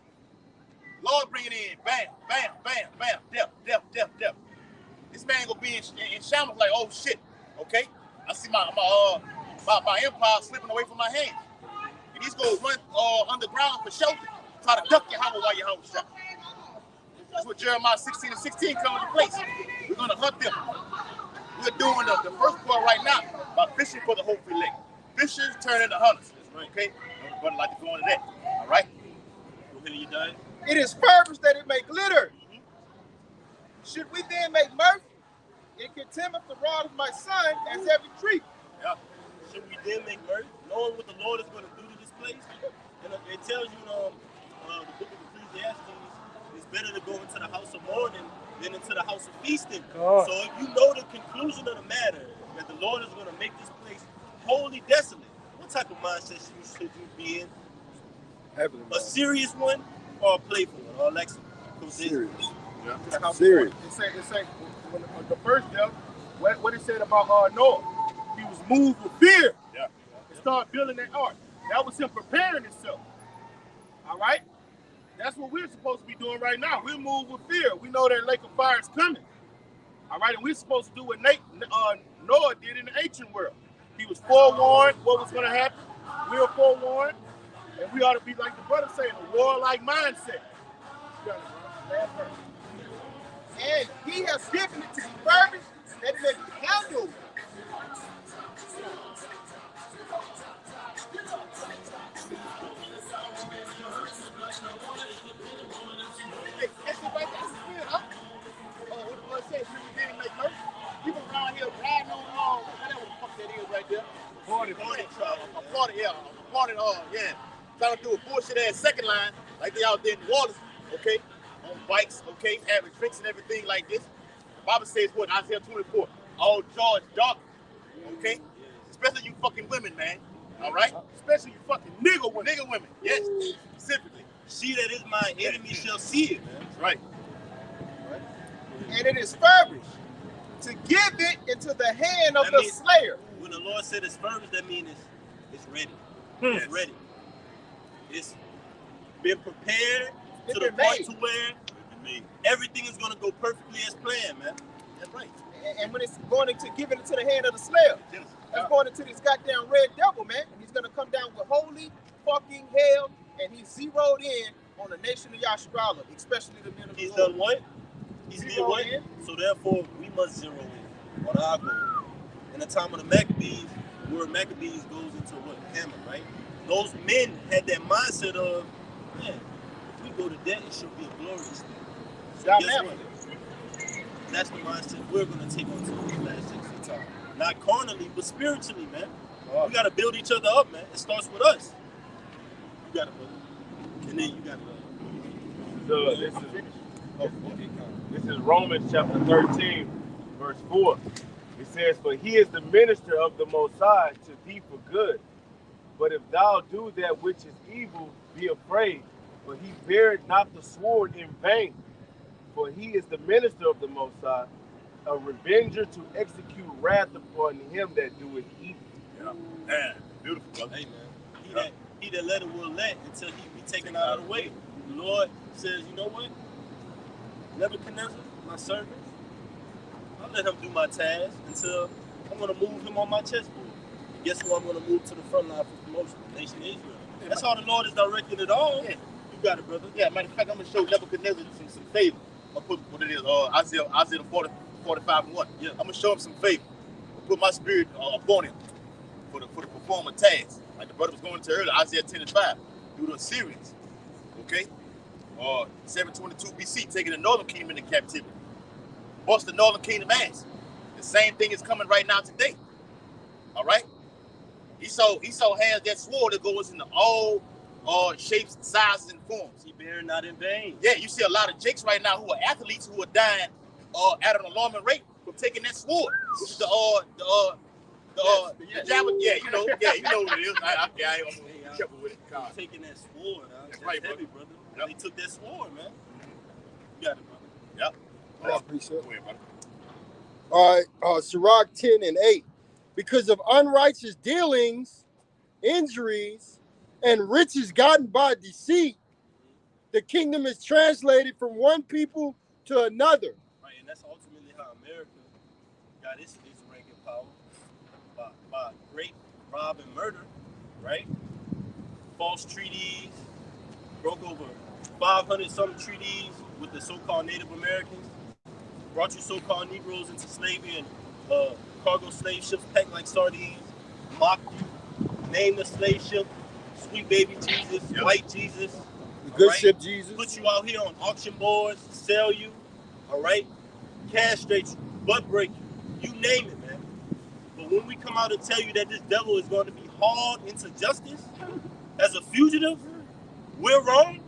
Lord bringing in bam, bam, bam, bam, death. This man gonna be in shambles like, oh shit, okay? I see my empire slipping away from my hands. And he's gonna run underground for shelter, try to duck your house while your house shut. That's what Jeremiah 16:16 comes into place. We're gonna hunt them. We're doing the first part right now by fishing for the hopeful lake. Fishers turn into hunters. Okay? Nobody like to go into that. All right? Go ahead, you done? It is purpose that it may glitter. Should we then make mercy? It contemneth the rod of my son as every tree. Yeah. Should we then make mercy, knowing what the Lord is going to do to this place? And it tells you in the book of Ecclesiastes, it's better to go into the house of mourning than into the house of feasting. So if you know the conclusion of the matter, that the Lord is going to make this place wholly desolate, what type of mindset should you be in? A serious one or a playful one? Or like serious. Yeah. Serious. It say when the first death, what it said about Noah, he was moved with fear. Yeah. And started building that ark. That was him preparing himself. All right? That's what we're supposed to be doing right now. We're moved with fear. We know that lake of fire is coming. All right? And we're supposed to do what Noah did in the ancient world. He was forewarned what was going to happen. We were forewarned. And we ought to be like the brother saying, a warlike mindset. And he has given it to be furnished that it may be handled. Hey, that's it right there. That's good, huh? What it says, we didn't make mercy. People around here riding on whatever the fuck that is right there. Trying to do a bullshit ass second line like they out there in New Orleans, okay? On bikes, okay, having drinks and everything like this. The Bible says what? Isaiah 24. All joy is dark, okay? Especially you fucking women, man. All right? Especially you fucking nigga women. Nigga women, yes, specifically. She that is my enemy shall see it, man. That's right. And it is furnished to give it into the hand of the slayer. When the Lord said it's furnished, that means it's ready. It's ready. It's been prepared to the point to where everything is going to go perfectly as planned, man. That's right. And when it's going to give it into the hand of the slayer, it's going into this goddamn red devil, man. And he's going to come down with holy fucking hell, and he's zeroed in on the nation of Yasharala, especially the men of the Lord. He's done what? He's did what? So therefore, we must zero in on our goal. In the time of the Maccabees, where Maccabees goes into what? Hammer, right? Those men had that mindset of, man, if we go to that, it should be a glorious thing. So guess what? That's the mindset we're going to take on to the last 60 times. Not carnally, but spiritually, man. We got to build each other up, man. It starts with us. You got to build it. And then you got to This is Romans chapter 13, verse 4. It says, "For he is the minister of the Most High to thee for good. But if thou do that which is evil, be afraid. For he beareth not the sword in vain. For he is the minister of the Most High, a revenger to execute wrath upon him that doeth evil." Yeah, man, beautiful, brother. Hey, man. He that let it will let until he be taken out of the way. The Lord says, you know what? Nebuchadnezzar, my servant, I'll let him do my task until I'm going to move him on my chessboard. And guess who I'm going to move to the front line for promotion? The nation of Israel. That's how the Lord is directing it all. Yeah. You got it, brother. Yeah, matter of fact, I'm going to show Nebuchadnezzar some favor. I'll put what it is, Isaiah 45 and 1. Yeah. I'm going to show him some favor. I'll put my spirit upon him for the perform a task. Like the brother was going to earlier, Isaiah 10 and 5. Through the Assyrians. Okay? 722 BC, taking the northern kingdom into captivity. Bust the northern kingdom ass. The same thing is coming right now today. All right? Esau has that sword that goes into all shapes, sizes, and forms. He bearing not in vain. Yeah, you see a lot of jakes right now who are athletes who are dying at an alarming rate from taking that sword, which is the javelin. Yeah, you know what it is. I'm careful with it. Taking that sword, that's right, heavy, brother. Yep. They took that sword, man. You got it, brother. Yep. I appreciate it. Go ahead, brother. All right, Sirach 10 and 8. Because of unrighteous dealings, injuries, and riches gotten by deceit, the kingdom is translated from one people to another. Right, and that's ultimately how America got its rank and power by rape, rob, and murder, right? False treaties, broke over 500 some treaties with the so-called Native Americans, brought you so-called Negroes into slavery and cargo slave ships packed like sardines, mocked you, named the slave ship Sweet Baby Jesus, White Jesus, The good right? ship Jesus. Put you out here on auction boards, sell you, all right? Castrate you, butt break you, you name it, man. But when we come out and tell you that this devil is going to be hauled into justice as a fugitive, we're wrong.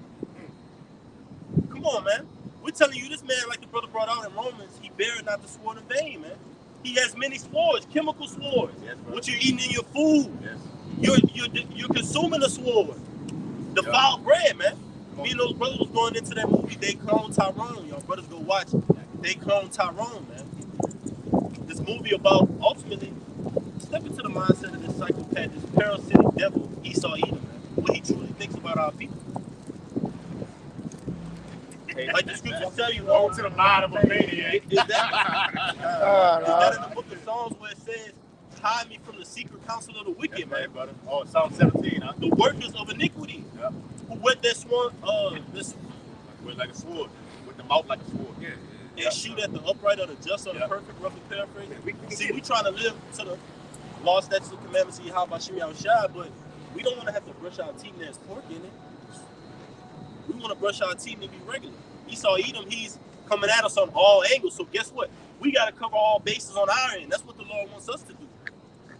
Come on, man. We're telling you this man, like the brother brought out in Romans, he beareth not the sword in vain, man. He has many swords, chemical swords. Yes, what you're eating in your food. Yes. You're consuming the sword. The foul bread, man. Me and those brothers was going into that movie, They Clone Tyrone. Y'all brothers go watch it. They Clone Tyrone, man. This movie about ultimately step into the mindset of this psychopath, this parasitic devil, Esau Edom, man. What he truly thinks about our people. Like the scriptures tell you, Go to the mind of a maniac. Is that in the book of Psalms where it says, hide me from the secret counsel of the wicked, man? Brother. Oh, Psalm 17, huh? The workers of iniquity. Yep. Who wet their sword, With like a sword. With the mouth like a sword. Yeah. And shoot at the upright or the just or the perfect, roughly paraphrase. See, we trying to live to the law, statutes, and commandments of Yahweh Shemi Al-Shai, but we don't want to have to brush our teeth and there's pork in it. We want to brush our teeth and be regular. Esau Edom, he's coming at us on all angles. So guess what? We got to cover all bases on our end. That's what the Lord wants us to do.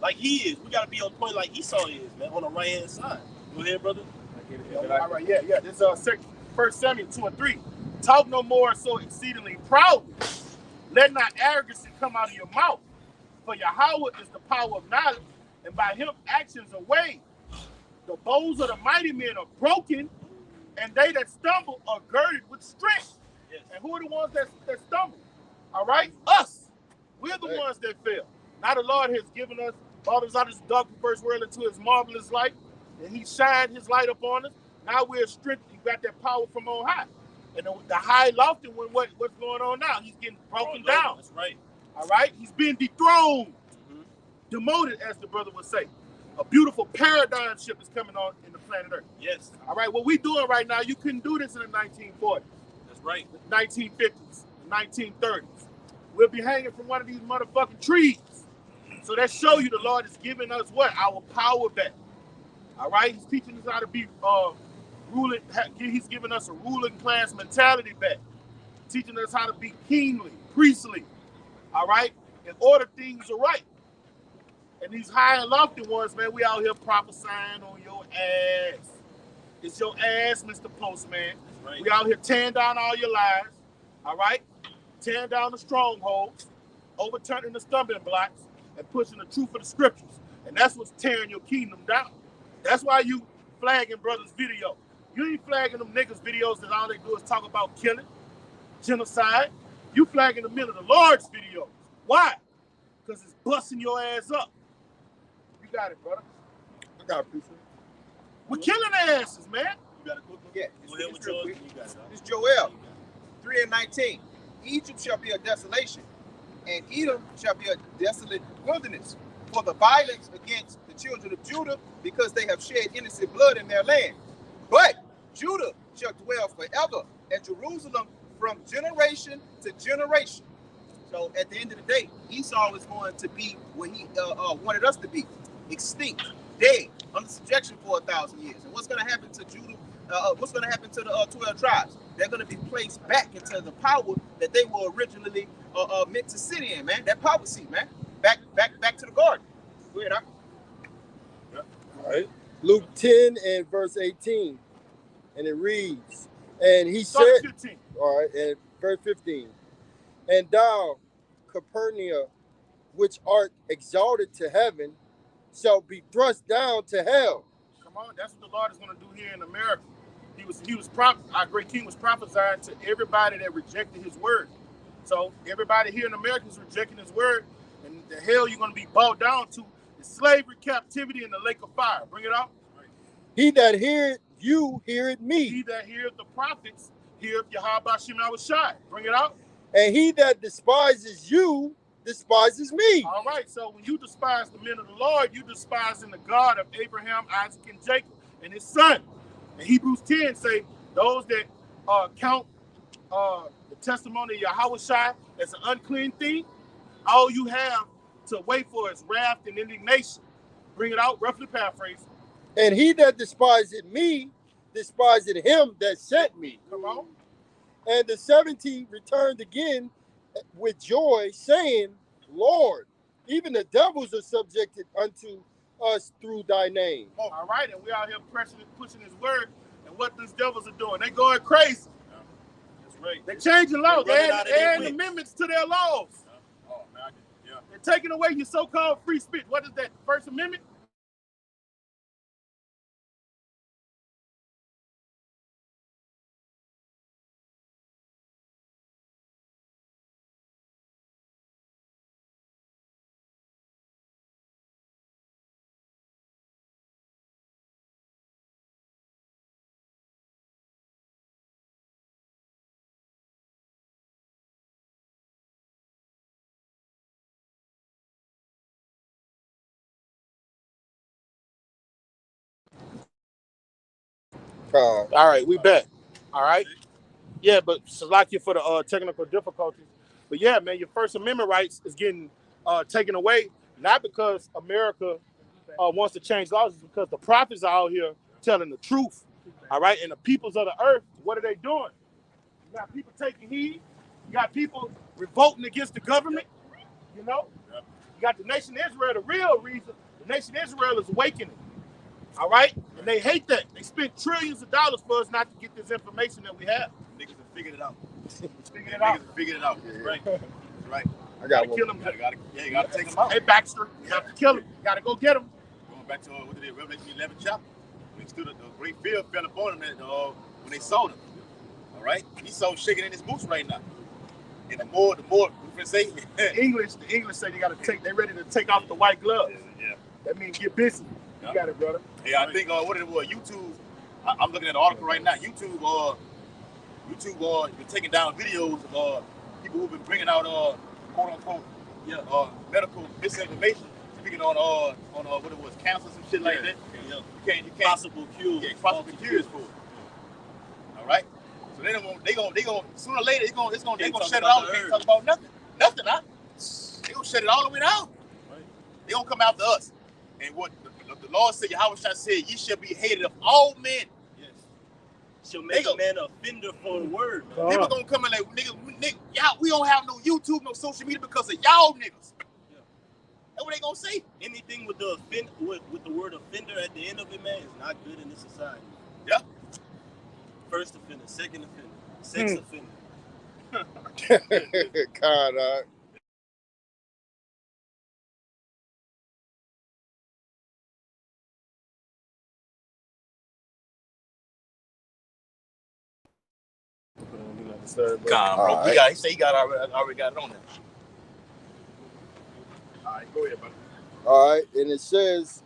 Like he is. We got to be on point like Esau is, man, on the right-hand side. Go ahead, brother. All right, yeah. This is 1 Samuel 2 and 3. Talk no more so exceedingly proudly. Let not arrogancy come out of your mouth. For Yahweh is the power of knowledge, and by him actions are weighed. The bows of the mighty men are broken, and they that stumble are girded with strength. Yes. And who are the ones that stumble? All right? Us. We're the ones that fail. Now the Lord has given us, brought us out of this dark and first world into his marvelous light, and he shined his light upon us. Now we're strengthened. You got that power from on high. And the high lofty one, what's going on now? He's getting broken down. That's right. All right? He's being dethroned. Demoted, as the brother would say. A beautiful paradigm shift is coming on in the planet Earth. Yes. All right, what we're doing right now, you couldn't do this in the 1940s. That's right. The 1950s, the 1930s. We'll be hanging from one of these motherfucking trees. So that show you the Lord is giving us what? Our power back. All right? He's teaching us how to be ruling. He's giving us a ruling class mentality back. teaching us how to be kingly, priestly, all right, and order things right. And these high and lofty ones, man, we out here prophesying on your ass. It's your ass, Mr. Postman. Right. We out here tearing down all your lies, all right? Tearing down the strongholds, overturning the stumbling blocks, and pushing the truth of the scriptures. And that's what's tearing your kingdom down. That's why you flagging brothers' video. You ain't flagging them niggas' videos that all they do is talk about killing, genocide. You flagging the men of the Lord's videos. Why? Because it's busting your ass up. You got it, brother. I got it, preacher. We're killing their asses, man. You got a quick one? Yeah. It's Joel 3:19. Egypt shall be a desolation, and Edom shall be a desolate wilderness for the violence against the children of Judah, because they have shed innocent blood in their land. But Judah shall dwell forever, and Jerusalem from generation to generation. So at the end of the day, Esau is going to be what he wanted us to be: extinct, dead, under subjection for 1,000 years. And what's going to happen to Judah? What's going to happen to the 12 tribes? They're going to be placed back into the power that they were originally meant to sit in, man. That power seat, man. Back to the garden. Go ahead, all right. Luke 10 and verse 18, and it reads, and he said, 15. all right, and verse 15, and thou, Capernaum, which art exalted to heaven, shall be thrust down to hell. Come on, that's what the Lord is going to do here in America. Our great king was prophesying to everybody that rejected his word. So everybody here in America is rejecting his word, and the hell you're going to be bowed down to is slavery, captivity, and the lake of fire. Bring it out. He that heareth you, heareth me. He that heareth the prophets, heareth Yahweh Shai. Bring it out. And he that despises you, despises me. All right, so when you despise the men of the Lord, you despising the God of Abraham, Isaac, and Jacob, and his son. And Hebrews 10 say, those that count the testimony of Yahweh Shai as an unclean thing, all you have to wait for is wrath and indignation. Bring it out, roughly paraphrase. And he that despiseth me, despiseth him that sent me. Come on. And the 70 returned again with joy, saying, Lord, even the devils are subjected unto us through thy name. Oh, all right, and we out here pushing his word, and what these devils are doing, they going crazy. Yeah. That's right. They changing laws. They're adding amendments to their laws. Yeah. Oh, man. Yeah. They're taking away your so-called free speech. What is that, First Amendment? All right, we back. All right. Yeah, but Salakia for the technical difficulties. But yeah, man, your First Amendment rights is getting taken away, not because America wants to change laws, it's because the prophets are out here telling the truth. All right, and the peoples of the earth, what are they doing? You got people taking heed. You got people revolting against the government. You know, you got the nation of Israel. The real reason the nation of Israel is awakening. All right? And they hate that. They spent trillions of dollars for us not to get this information that we have. Niggas have figured it out. Figured it out. Niggas have figured it out. That's right. That's right. I got kill them. You gotta take them out. Hey, Baxter, you have to kill them. You gotta go get them. Going back to what did Revelation 11 chapter. When stood, the great fear fell upon them when they sold him. All right? He's so shaking in his boots right now. And the more we can say the English say they're ready to take off the white gloves. Yeah. That means get busy. You got it, brother. Hey, I think what it was, YouTube. I'm looking at the article right now. YouTube been taking down videos of people who've been bringing out quote unquote medical misinformation, speaking on what it was, cancer, some shit like that. Yeah. You can't possible cures. Yeah, possible cures for it. All right. So they gonna sooner or later they gonna shut it off. They can't talk about nothing. Nothing, huh? They gonna shut it all the way down. Right. They gonna come after us. And what the Lord said, Yahweh said, ye shall be hated of all men. Yes. shall make a man an offender for a word, man. People gonna come in like, nigga, y'all, we don't have no YouTube, no social media because of y'all niggas. Yeah. That's what they gonna say. Anything with the with the word offender at the end of it, man, is not good in this society. Yeah. First offender, second offender, sex offender. God, Calm, bro. All right. He say he already got it on there. All right, go ahead, bro. All right, and it says,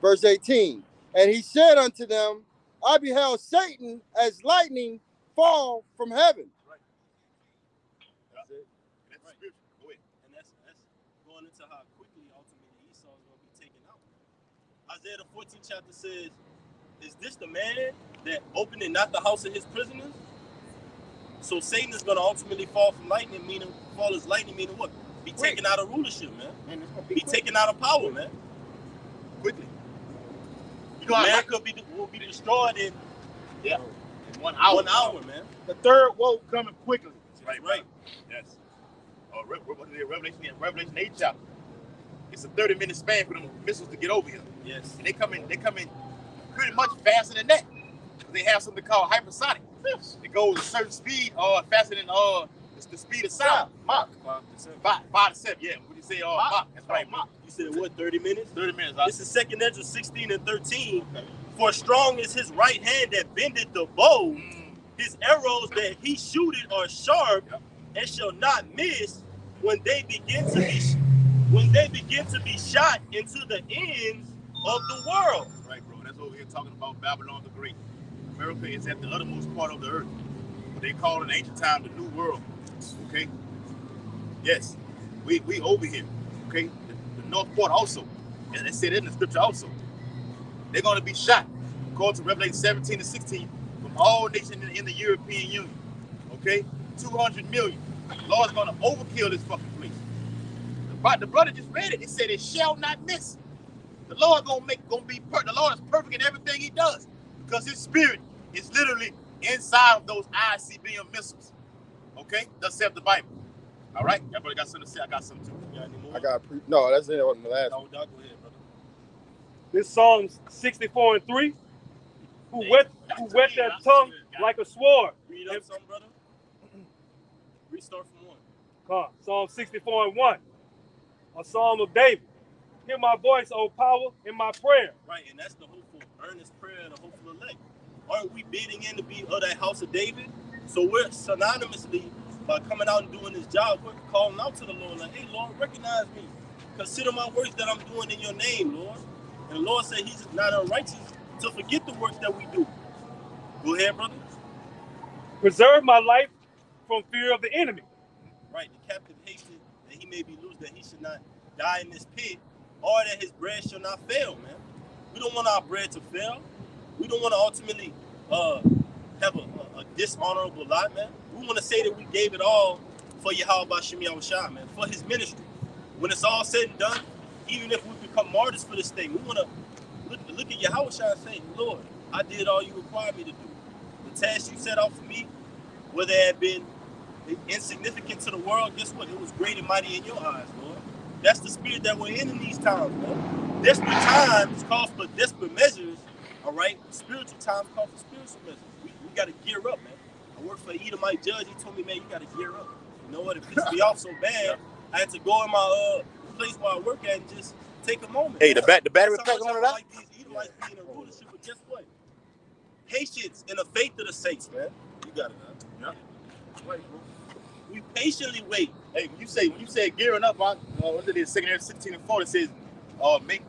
verse 18, and he said unto them, I beheld Satan as lightning fall from heaven. Right. That's it. That's right. Scripture. Go ahead. And that's going into how quickly ultimately Esau is going to be taken out. Isaiah the 14th chapter says, is this the man that opened not the house of his prisoners? So Satan is going to ultimately fall from lightning, meaning fall as lightning, meaning what? Be taken out of rulership, man. Be taken out of power, man. Quickly. You know, man will be destroyed in 1 hour. 1 hour, man. The third woe coming quickly. Right. Yes. Revelation 8 chapter. It's a 30-minute span for them missiles to get over here. Yes. And they come in pretty much faster than that. They have something called hypersonic. It goes a certain speed, faster than it's the speed of sound. Mach. 5 to 7. Yeah. What do you say? Mach. That's right, Mach. You said what? 30 minutes. 30 minutes. This is 2nd Ezra 16 and 13. Okay. For strong is his right hand that bendeth the bow. His arrows that he shooteth are sharp, and shall not miss when they begin to be shot into the ends of the world. Right, bro. That's over here talking about Babylon the Great. America is at the uttermost part of the earth. What they call in ancient time the New World. Okay? Yes. We over here. Okay? The North Port also. And they said it in the scripture also. They're going to be shot, according to Revelation 17 and 16, from all nations in the European Union. Okay? 200 million. The Lord's going to overkill this fucking place. The brother just read it. It said it shall not miss. The Lord the Lord is perfect in everything he does. Because his spirit is literally inside of those ICBM missiles. Okay? Thus saith the Bible. All right? Everybody got something to say? I got something too. You got any more? No, that's it on the last one. Go ahead, brother. This Psalms 64 and 3. Who wet their tongue like a sword. Read up something, brother. Restart from 1. Psalm 64 and 1. A psalm of David. Hear my voice, O power, in my prayer. Right, and that's the hopeful, earnest prayer of the hopeful elect. Aren't we bidding in to be of that house of David? So we're synonymously, by coming out and doing this job, we're calling out to the Lord, like, hey, Lord, recognize me. Consider my works that I'm doing in your name, Lord. And the Lord said he's not unrighteous to forget the works that we do. Go ahead, brother. Preserve my life from fear of the enemy. Right, the captive hasted that he may be loose, that he should not die in this pit, or that his bread shall not fail, man. We don't want our bread to fail. We don't want to ultimately have a dishonorable lot, man. We want to say that we gave it all for Yahweh Bashim Yahushua, man, for his ministry. When it's all said and done, even if we become martyrs for this thing, we want to look at Yahushua and say, Lord, I did all you required me to do. The task you set out for me, whether it had been insignificant to the world, guess what? It was great and mighty in your eyes, Lord. That's the spirit that we're in these times, man. Desperate times calls for desperate measures, all right? Spiritual times call for spiritual measures. We got to gear up, man. I worked for an Edomite judge. He told me, man, you got to gear up. You know what? It pissed me off so bad, I had to go in my place where I work at and just take a moment. Hey, the battery pack on it out? Like these Edomites being in rulership, but guess what? Patience and the faith of the saints, man. You got it, man. Yeah. Right, bro. We patiently wait. Hey, when you say gearing up, what it is, 2nd Ezra 16 and 4, it says,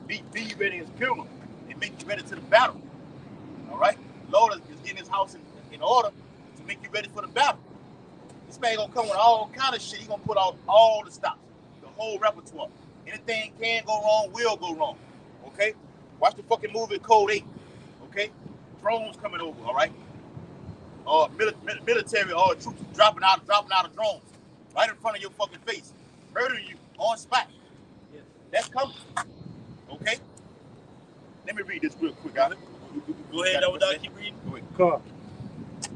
be ready as pilgrim and make you ready to the battle. All right? The Lord is getting his house in order to make you ready for the battle. This man gonna come with all kind of shit. He gonna put out all the stops, the whole repertoire. Anything can go wrong, will go wrong. Okay? Watch the fucking movie Code 8. Okay? Drones coming over, all right? Military troops dropping out of drones right in front of your fucking face, murdering you on spot. Yeah. That's coming. Okay? Let me read this real quick, guys. Go ahead, that would I keep reading. Go ahead. Come.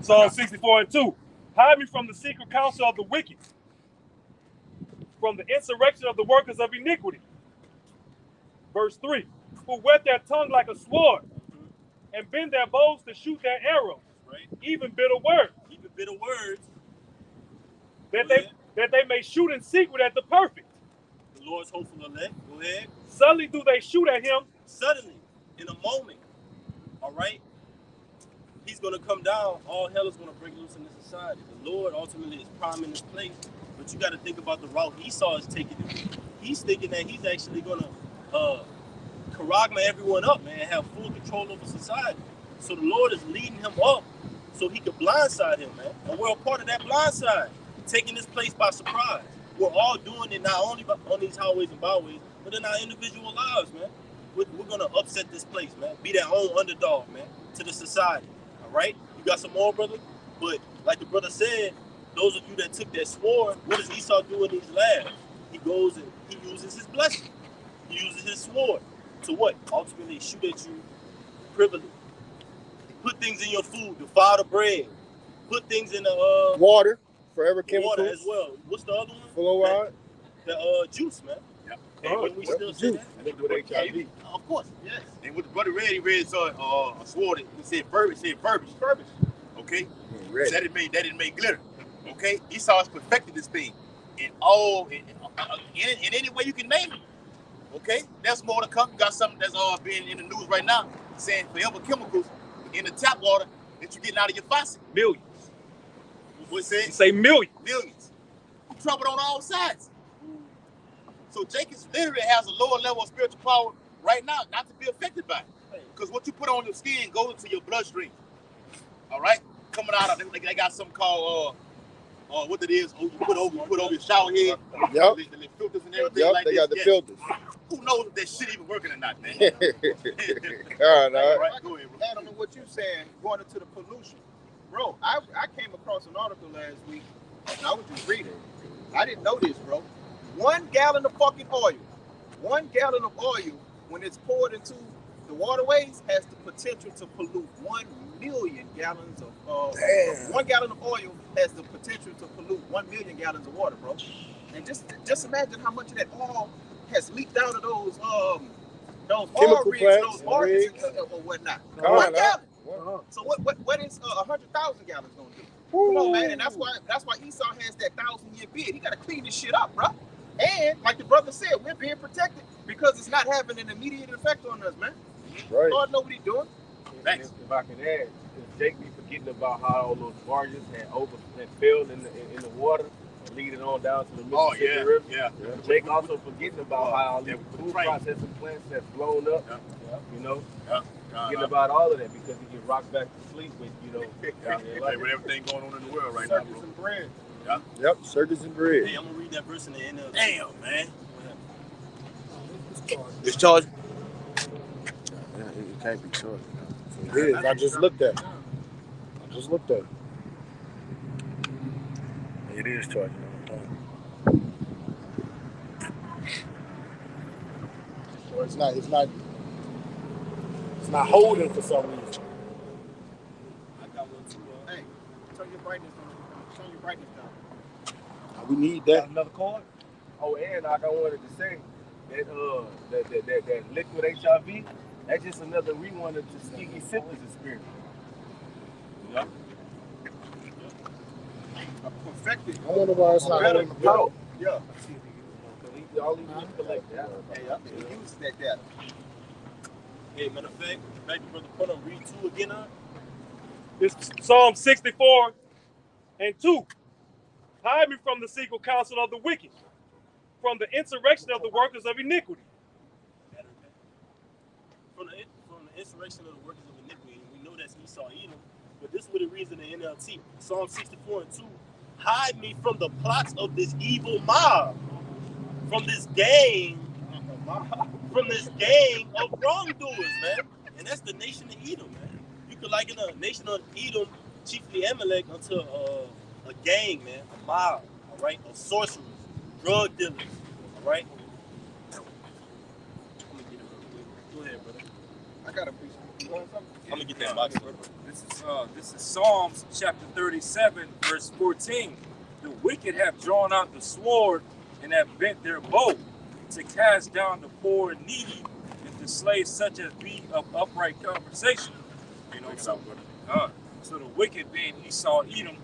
Psalm 64 and 2. Hide me from the secret counsel of the wicked, from the insurrection of the workers of iniquity. Verse 3. Who whet their tongue like a sword, and bend their bows to shoot their arrows. Right. Even bitter words. Even bitter words. That they may shoot in secret at the perfect. The Lord's hopeful elect. Go ahead. Suddenly do they shoot at him. Suddenly, in a moment. All right. He's going to come down. All hell is going to break loose in this society. The Lord ultimately is priming this place. But you got to think about the route Esau is taking it. He's thinking that he's actually going to charagma everyone up, man, and have full control over society. So the Lord is leading him up so he could blindside him, man. And we're a part of that blindside, taking this place by surprise. We're all doing it not only on these highways and byways, but in our individual lives, man. We're going to upset this place, man. Be that own underdog, man, to the society. All right? You got some more, brother? But like the brother said, those of you that took that sword, what does Esau do in these labs? He goes and he uses his blessing. He uses his sword to what? Ultimately shoot at you privilege. Put things in your food, defile the bread. Put things in the water, forever chemicals. Water as well. What's the other one? Fluoride. The juice, man. Yep. And we still say that? And with HIV. Of course, yes. And with the brother read, he read a sword. He said verbiage. Verbiage. Okay. That didn't make glitter. Okay. Esau has perfected this thing in any way you can name it. Okay. There's more to come. You got something that's being in the news right now saying forever chemicals in the tap water that you're getting out of your faucet. Millions. What's it? You say millions. Millions. Trouble on all sides. So Jacobs literally has a lower level of spiritual power right now, not to be affected by it. Because what you put on your skin goes into your bloodstream. All right? Coming out of they got something called what it is, you put over your shower head. Yep. The filters and everything. Yep, like they this. got the filters. Who knows if that shit even working or not, man? God, Right, go ahead, bro. I don't know what you're saying, going into the pollution. Bro, I came across an article last week, and I was just reading. I didn't know this, bro. 1 gallon of fucking oil, 1 gallon of oil, when it's poured into the waterways, has the potential to pollute 1 million gallons of 1 gallon of oil has the potential to pollute 1 million gallons of water, bro. And just imagine how much of that oil has leaked out of those oil rigs, those organs or whatnot. 1 gallon. So what is 100,000 gallons gonna do? Come on, man, and that's why Esau has that 1,000-year bid. He gotta clean this shit up, bro. And like the brother said, we're being protected because it's not having an immediate effect on us, man. Right. Lord know what he's doing. Thanks. If I can add, Jake be forgetting about how all those barges had failed in the water, leading on down to the Mississippi River. Yeah. Jake also forgetting about how all these food processing plants that's blown up. You know. Forgetting about all of that because he get rocked back to sleep with with everything going on in the world right now, bro. And bread. Yep, circus and bread. Hey, I'm gonna read that verse in the NLT. Damn, man. It's charged. It can't be charged. It is. I just looked at it. It is charging. So it's not holding for some reason. I got one too. Hey, turn your brightness down. We need that. Another card. Oh, and like I wanted to say that liquid HIV, that's just another one of Tuskegee syphilis experience. You know? Perfected. I wonder why it's not holding the power. Yeah. All these people like that. He uses that data. Hey, matter of fact, back to Brother Put on read 2 again, huh? It's Psalm 64 and 2. Hide me from the secret counsel of the wicked, from the insurrection of the workers of iniquity. From the insurrection of the workers of iniquity, we know that's Esau Edom, but this is what it reads in the NLT. Psalm 64 and 2. Hide me from the plots of this evil mob, from this gang of wrongdoers, man. And that's the nation of Edom, man. You could liken the nation of Edom, chiefly Amalek, unto a gang, man, a mob, all right, of sorcerers, drug dealers, all right. Let me get it real quick. Go ahead, brother. I got a piece. I'm gonna get that box. This is Psalms chapter 37, verse 14. The wicked have drawn out the sword and have bent their bow to cast down the poor and needy and to slay such as be of upright conversation. You know, so the wicked being Esau, Edom,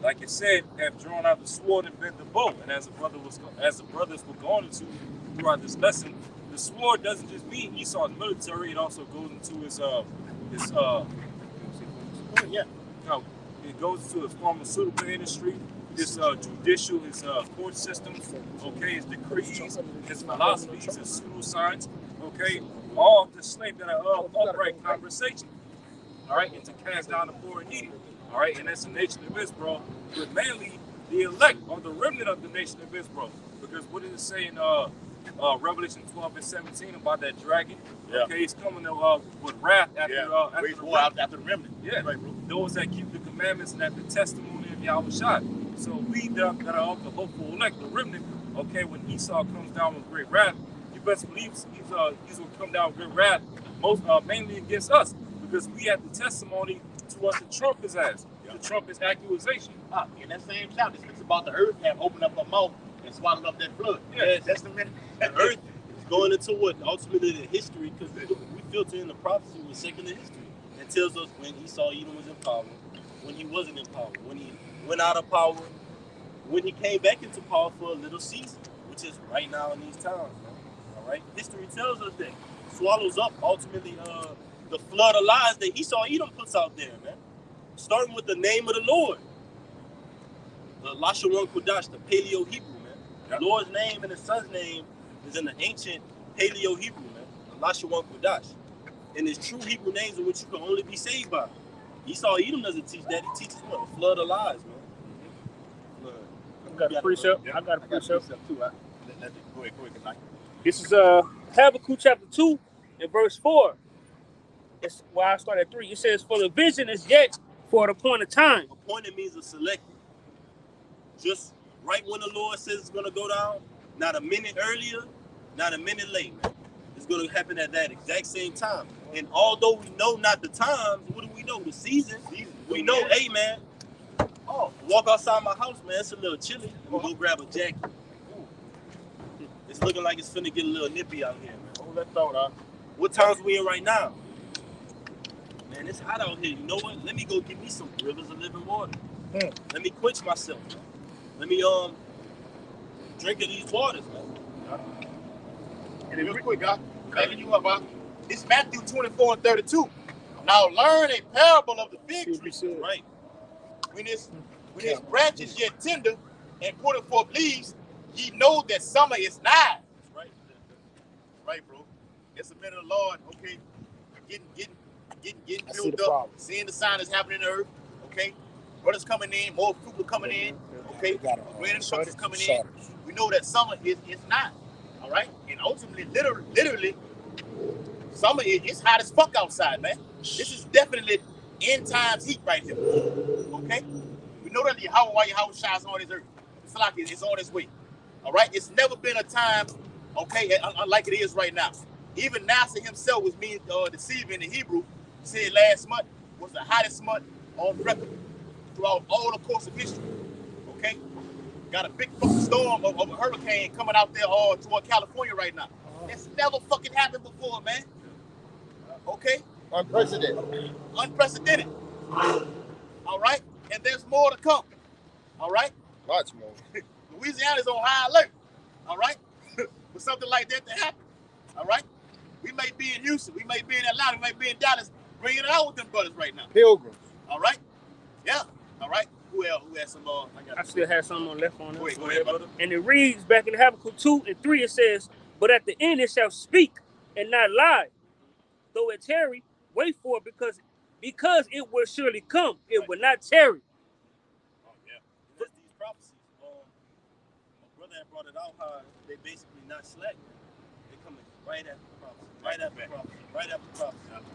like it said, have drawn out the sword and bent the bow. And as the brothers were going into throughout this lesson, the sword doesn't just mean Esau's military; it also goes into his it goes into his pharmaceutical industry, his judicial, his court system, okay, his decrees, his philosophies, his pseudoscience, okay, all to slave that are of upright conversation. All right, and to cast down the poor and needy. All right, and that's the nation of Israel, but mainly the elect or the remnant of the nation of Israel. Because what does it say in Revelation 12 and 17 about that dragon? Yeah. Okay, he's coming with wrath after after the remnant. Yeah, right, bro. Those that keep the commandments and have the testimony of Yahushua. So we that are of the hopeful elect, the remnant. Okay, when Esau comes down with great wrath, you best believe he's going to come down with great wrath, mainly against us. Because we have the testimony to what the Trump is as. Yeah. The Trump is accusation. In that same chapter, it speaks about the earth have opened up her mouth and swallowed up that flood. Yeah, that's the minute. The earth is going into what ultimately the history, because we filter in the prophecy with secular history. It tells us when Esau Edom was in power, when he wasn't in power, when he went out of power, when he came back into power for a little season, which is right now in these times. Man. All right, history tells us that swallows up ultimately the flood of lies that Esau Edom puts out there, man. Starting with the name of the Lord. The Lashawan Kodash, the Paleo Hebrew, man. The Lord's name and the Son's name is in the ancient Paleo Hebrew, man. The Lashawan Kodash. And it's true Hebrew names in which you can only be saved by. Esau Edom doesn't teach that. He teaches what? The flood of lies, man. I got a precept. I got a precept too. Go ahead, tonight. This is Habakkuk chapter 2 and verse 4. It's where I start at 3. It says, "For the vision is yet for an appointed time." Appointed means a selected. Just right when the Lord says it's going to go down, not a minute earlier, not a minute late, man. It's going to happen at that exact same time. And although we know not the times, what do we know? The season. We know, hey, man, walk outside my house, man. It's a little chilly. Let me go grab a jacket. It's looking like it's finna get a little nippy out here, man. Hold that thought, huh? What times we in right now? Man, it's hot out here. You know what? Let me go get me some rivers of living water. Let me quench myself, man. Let me drink of these waters, man. And real quick, God, backing you up, huh? It's Matthew 24 and 32. Now learn a parable of the fig tree. Right. When its branches yet tender and putting forth leaves, ye know that summer is nigh. That's right. Right, bro. It's the minute of the Lord, okay? Getting filled up, seeing the sign that's happening in the earth, okay? Brothers coming in, more people coming in, okay? Greater instructions coming in. We know that summer is nigh, all right? And ultimately, literally, summer it's hot as fuck outside, man. This is definitely end times heat right here, okay? We know that Yahweh shines on this earth. It's like it's on its way, all right? It's never been a time, okay, unlike it is right now. Even NASA himself was being deceived in the Hebrew. Said last month was the hottest month on record throughout all the course of history. Okay, got a big fucking storm of a hurricane coming out there toward California right now. It's never fucking happened before, man. Okay, Unprecedented. All right, and there's more to come. All right, Lots more. Louisiana's on high alert. All right, for something like that to happen. All right, we may be in Houston, we may be in Atlanta, we may be in Dallas, bringing it out with them brothers right now. Pilgrims. All right, yeah. All right. Who else? Who has some? I still have some on left on it. Go ahead, brother. And it reads back in Habakkuk 2 and 3. It says, "But at the end it shall speak and not lie. Though it tarry, wait for it, because it will surely come. It will not tarry." Oh yeah. And that's these prophecies. My brother had brought it out how they basically not slack. They coming right after prophecy, right after prophecy, right after prophecy.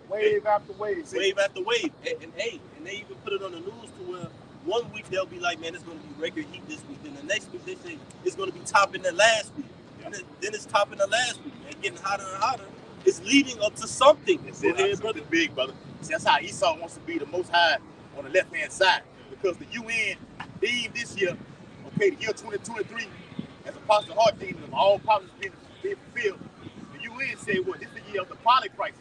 Wave after wave. Wave after wave. And they even put it on the news to where 1 week they'll be like, man, it's going to be record heat this week. Then the next week they say it's going to be topping the last week. And then it's topping the last week and getting hotter and hotter. is leading up to something. Go ahead, brother. Big, brother. See, that's how Esau wants to be the most high on the left-hand side. Because the UN deemed this year, okay, the year 2023, as Apostle Hart deemed of all prophecies being fulfilled. The UN said, well, this is the year of the poly crisis.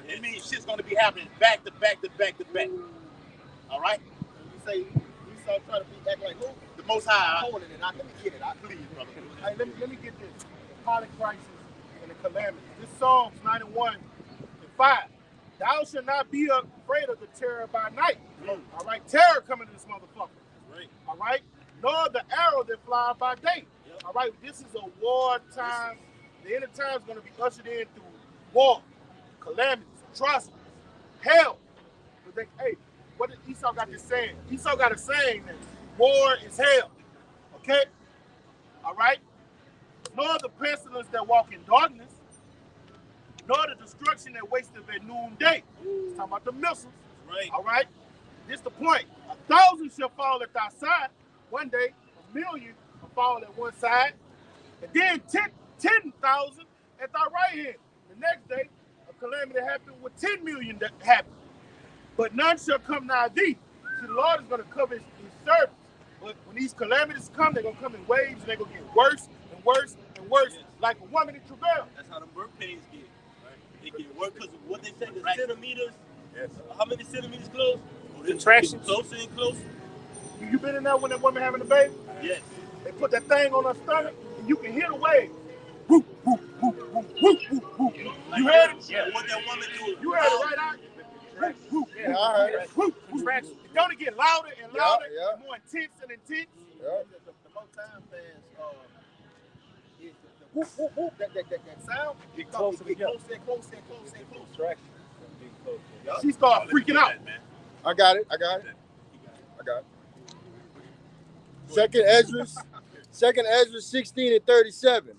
Yeah. It means shit's going to be happening back to back to back to back. All right? You say Esau trying to act like who? The most high. I'm holding it. Let me get it. Please, brother. Hey, let me get this. The poly crisis and the calamity. This Psalms 91:5. Thou shalt not be afraid of the terror by night. All right, terror coming to this motherfucker. Right. All right, nor the arrow that flies by day. Yep. All right, this is a war time. The end of time is going to be ushered in through war, calamities, atrocities, hell. But they, hey, what did Esau got this saying? Esau got a saying that war is hell. Okay. All right. Nor the pestilence that walk in darkness, nor the destruction that wasteth at noonday. It's talking about the missiles. Right. All right. This the point. 1,000 shall fall at thy side one day. 1,000,000 will fall at one side, and then 10,000 at thy right hand. The next day, a calamity happened with 10 million that happened, but none shall come nigh thee. See, the Lord is going to cover his servants. But when these calamities come, they're going to come in waves, and they're going to get worse and worse and worse, like a woman in travail. That's how the birth pains get. Right? They get worse because what they say, the centimeters. Yes. How many centimeters close? Contractions. Closer and closer. You been in there when that woman having a baby? Yes. They put that thing on her stomach, and you can hear the wave. Whoop, whoop, whoop, whoop, whoop, whoop, whoop. You heard it? Yeah. What that woman do? You heard it right out? Whoop, whoop, Yeah, I heard it. whoop, whoop. It's going to get louder and louder, Yeah. and more intense and intense. Yeah. The more time fast, is the whoop, whoop, whoop, that sound. Get closer Get together. closer and closer and closer and closer. Distraction. Yep. She started freaking out. Man. I got it. Second Ezra 16 and 37.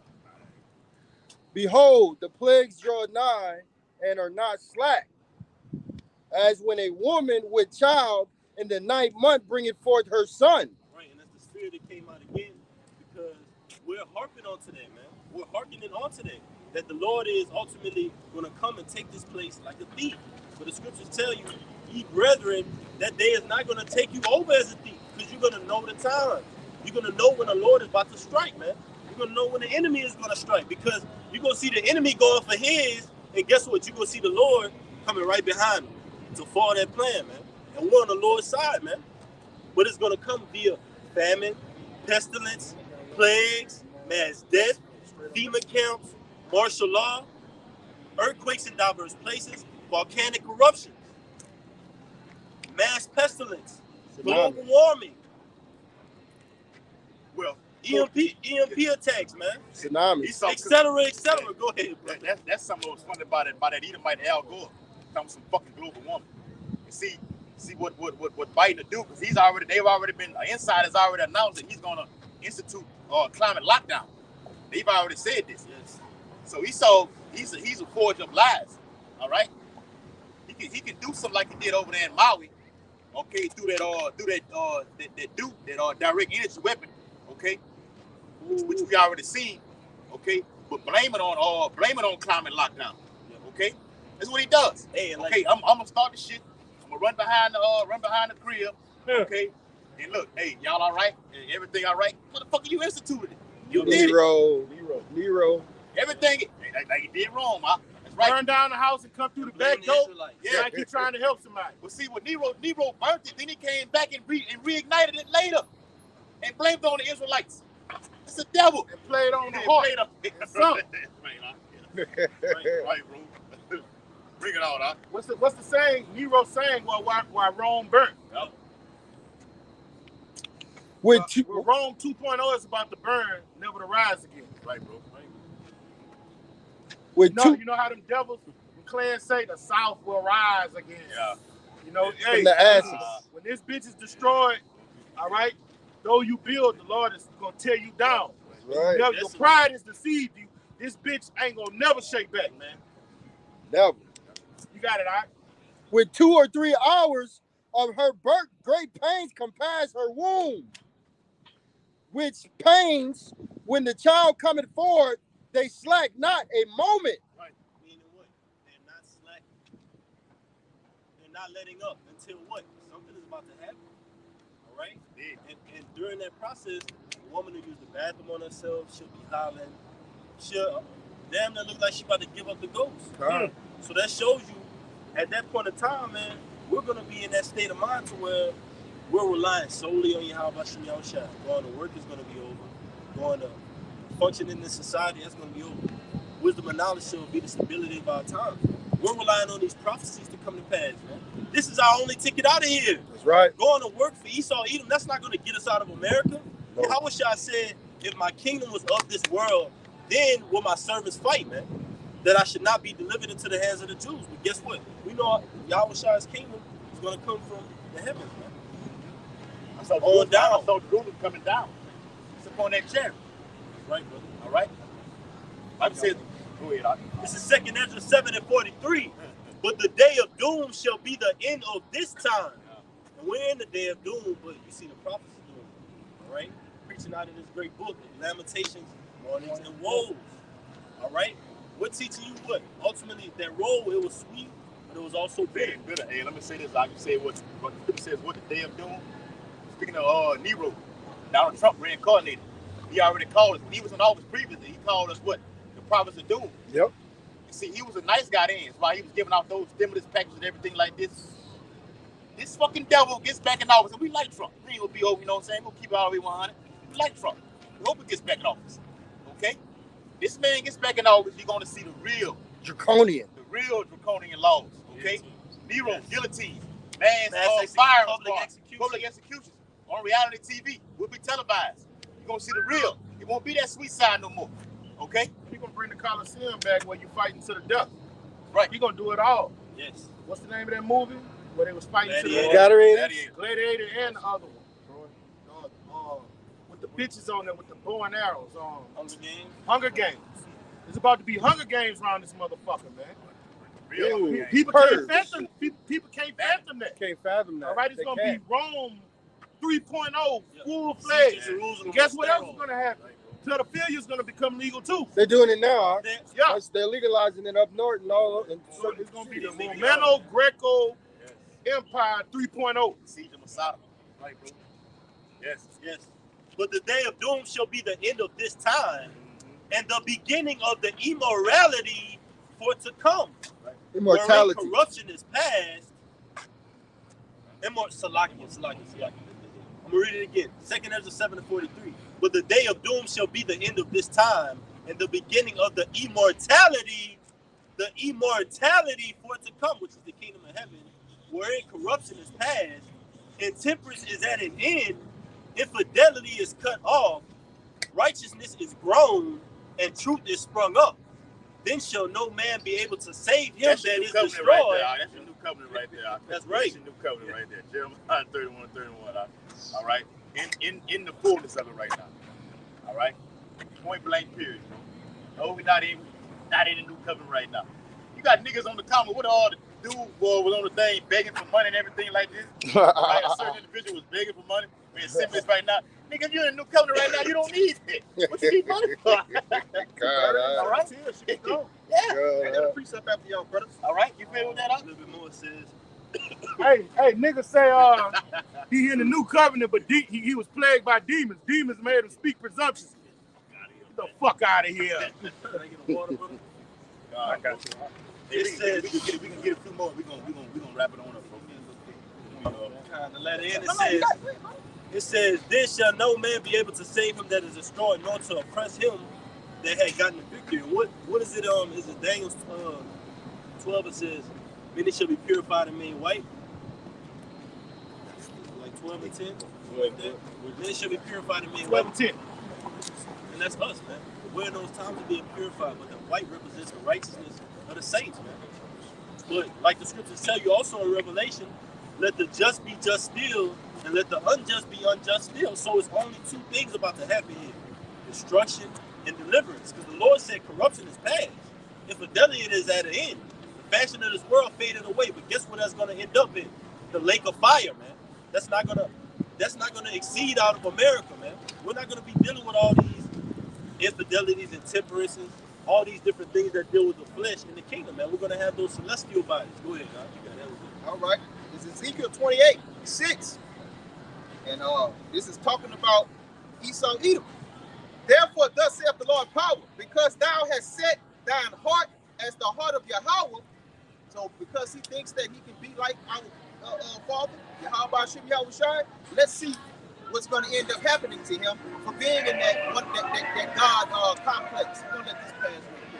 Behold, the plagues draw nigh and are not slack, as when a woman with child in the 9th month bringeth forth her son. Right, and that's the spirit that came out again, because we're harping on today, man. We're hearkening on today that the Lord is ultimately going to come and take this place like a thief. But the scriptures tell you, ye brethren, that day is not going to take you over as a thief, because you're going to know the time. You're going to know when the Lord is about to strike, man. You're going to know when the enemy is going to strike, because you're going to see the enemy going for his, and guess what? You're going to see the Lord coming right behind him to fall that plan, man. And we're on the Lord's side, man. But it's going to come via famine, pestilence, plagues, mass death, FEMA camps, martial law, earthquakes in diverse places, volcanic eruptions, mass pestilence, global warming, Well, EMP attacks, man, Tsunami. Esau, etc., etc. Go ahead, bro. that's something that was funny about it, by that Edomite Al Gore. Talking some fucking global warming. And see what Biden to do, because they've already been, insiders already announced that he's gonna institute climate lockdown. They've already said this. Yes. So Esau, he's a forge of lies. All right. He can do something like he did over there in Maui. Okay, through that direct energy weapon. Okay, which we already seen. Okay, but blame it on climate lockdown. Okay, that's what he does. Hey, like, okay, I'm gonna start the shit. I'm gonna run behind the crib. Okay, and look, hey, y'all all right? Everything all right? Motherfucker, you instituted it. You did it. Nero. Everything like you did wrong, ma. That's right. Burn down the house and come through the back door. Yeah. Like he's trying to help somebody. Well, see, what Nero burnt it, then he came back and reignited it later and blamed it on the Israelites. It's the devil. And played on the Yeah, heart. played up. Son. Right, bro. Bring it on, huh? What's the saying? Nero saying, well, why Rome burnt? Yep. With Rome 2.0 is about to burn, never to rise again. Right, bro. Right. You know how them devils, when clans say the South will rise again. Yeah. You know, from the ashes. when this bitch is destroyed, all right, though you build, the Lord is going to tear you down. Right. Your pride has deceived you. This bitch ain't going to never shake back, man. Never. You got it, all right? With 2 or 3 hours of her birth, great pains compass her womb. Which pains, when the child cometh forward, they slack not a moment. Right. Meaning what? not letting up until what? Something is about to happen. All right? And during that process, a woman who used the bathroom on herself, she'll be hollering. She'll damn near look like she about to give up the ghost. So that shows you, at that point in time, man, we're going to be in that state of mind to where we're relying solely on Yahweh Shem Yahushua. Going to work is going to be over. Going to function in this society, that's going to be over. Wisdom and knowledge shall be the stability of our time. We're relying on these prophecies to come to pass, man. This is our only ticket out of here. That's right. Going to work for Esau, Edom, that's not going to get us out of America. No. Yahushua said, if my kingdom was of this world, then will my servants fight, man. That I should not be delivered into the hands of the Jews. But guess what? We know Yahushua's kingdom is going to come from the heavens, man. I saw Jerusalem coming down. It's upon that cherry. Right, brother. All right? Bible says, go ahead. This is 2nd Ezra 7:43. But the day of doom shall be the end of this time. And we're in the day of doom, but you see the prophecy doom. All right? Preaching out of this great book, Lamentations, Mournings, and Woes. All right? We're teaching you what? Ultimately, that roll, it was sweet, but it was also bitter. Hey, let me say this. Like you say, what the scripture says, what the day of doom. Speaking of Nero, Donald Trump reincarnated. He already called us. When he was in office previously, he called us what? The prophets of doom. Yep. You see, he was a nice guy then. That's why he was giving out those stimulus packages and everything like this. This fucking devil gets back in office, and we like Trump. We ain't gonna be over, you know what I'm saying? We'll keep it all the way 100. We like Trump. We hope he gets back in office. Okay? This man gets back in office, you're gonna see the real draconian laws. Okay? Nero, guillotine, mass fire, public executions on reality TV. Will be televised. You're gonna see the real. It won't be that sweet side no more. Okay? We're gonna bring the Coliseum back where you fighting to the death. Right. We're gonna do it all. Yes. What's the name of that movie? Where they was fighting to the Gladiator and the other one. With the bitches on there with the bow and arrows. Hunger Games. It's about to be Hunger Games around this motherfucker, man. People can't fathom. People can't fathom that. Can't fathom that. All right, it's gonna be Rome 3.0, full fledged. Guess what else is gonna happen? Pedophilia is gonna become legal too. They're doing it now. Yeah, they're legalizing it up north and all. And so it's gonna be the Romano-Greco Empire 3.0. Siege of Masada. Right, bro. Yes. But the day of doom shall be the end of this time, and the beginning of the immorality for to come. Right. Immortality. Wherein corruption is past. Salakia. I'm gonna read it again. 2nd Ezra 7:43. But the day of doom shall be the end of this time, and the beginning of the immortality for to come, which is the kingdom of heaven, wherein corruption is past, intemperance is at an end, infidelity is cut off, righteousness is grown, and truth is sprung up. Then shall no man be able to save him that is destroyed. Right, that's your new covenant right there. That's right. That's your new covenant right there. Jeremiah 31:31. All right. In the fullness of it right now. All right. Point blank period. No, we're not in the new covenant right now. You got niggas on the comment. What all the dude boy was on the thing begging for money and everything like this. Right? A certain individual was begging for money. We're in Simmons right now. Nigga, if you're in a new covenant right now, you don't need it. What you need money for? All right. Yeah. I got a precept after y'all, brothers. All right. You feel with that? A little bit more says. Hey, niggas say he in the new covenant, but he was plagued by demons. Demons made him speak presumptuously. Get the fuck out of here. Can I get a water, brother? I got you. It says we can get a few more. We gonna wrap it on up, bro. The letter end it says, then shall no man be able to save him that is destroyed, nor to oppress him that had gotten the victory. What is it? Is it Daniel 12? It says, many shall be purified and made white. Like 12 and 10. Many shall be purified and made 12 white. and 10. And that's us, man. We're in those times of being purified, but the white represents the righteousness of the saints, man. But like the scriptures tell you also in Revelation, let the just be just still, and let the unjust be unjust still. So it's only two things about to happen here: destruction and deliverance. Because the Lord said corruption is past. Infidelity is at an end. The fashion of this world faded away. But guess what that's gonna end up in? The lake of fire, man. That's not gonna exceed out of America, man. We're not gonna be dealing with all these infidelities and temperances, all these different things that deal with the flesh in the kingdom, man. We're gonna have those celestial bodies. Go ahead, God. You got that. All right. This is Ezekiel 28:6. And this is talking about Esau Edom. Therefore, thus saith the Lord power, because thou hast set thine heart as the heart of Yahweh. So because he thinks that he can be like our father, Yahweh Hashem Yahushai, let's see what's going to end up happening to him for being in that God complex. We're going to let this pass real quick.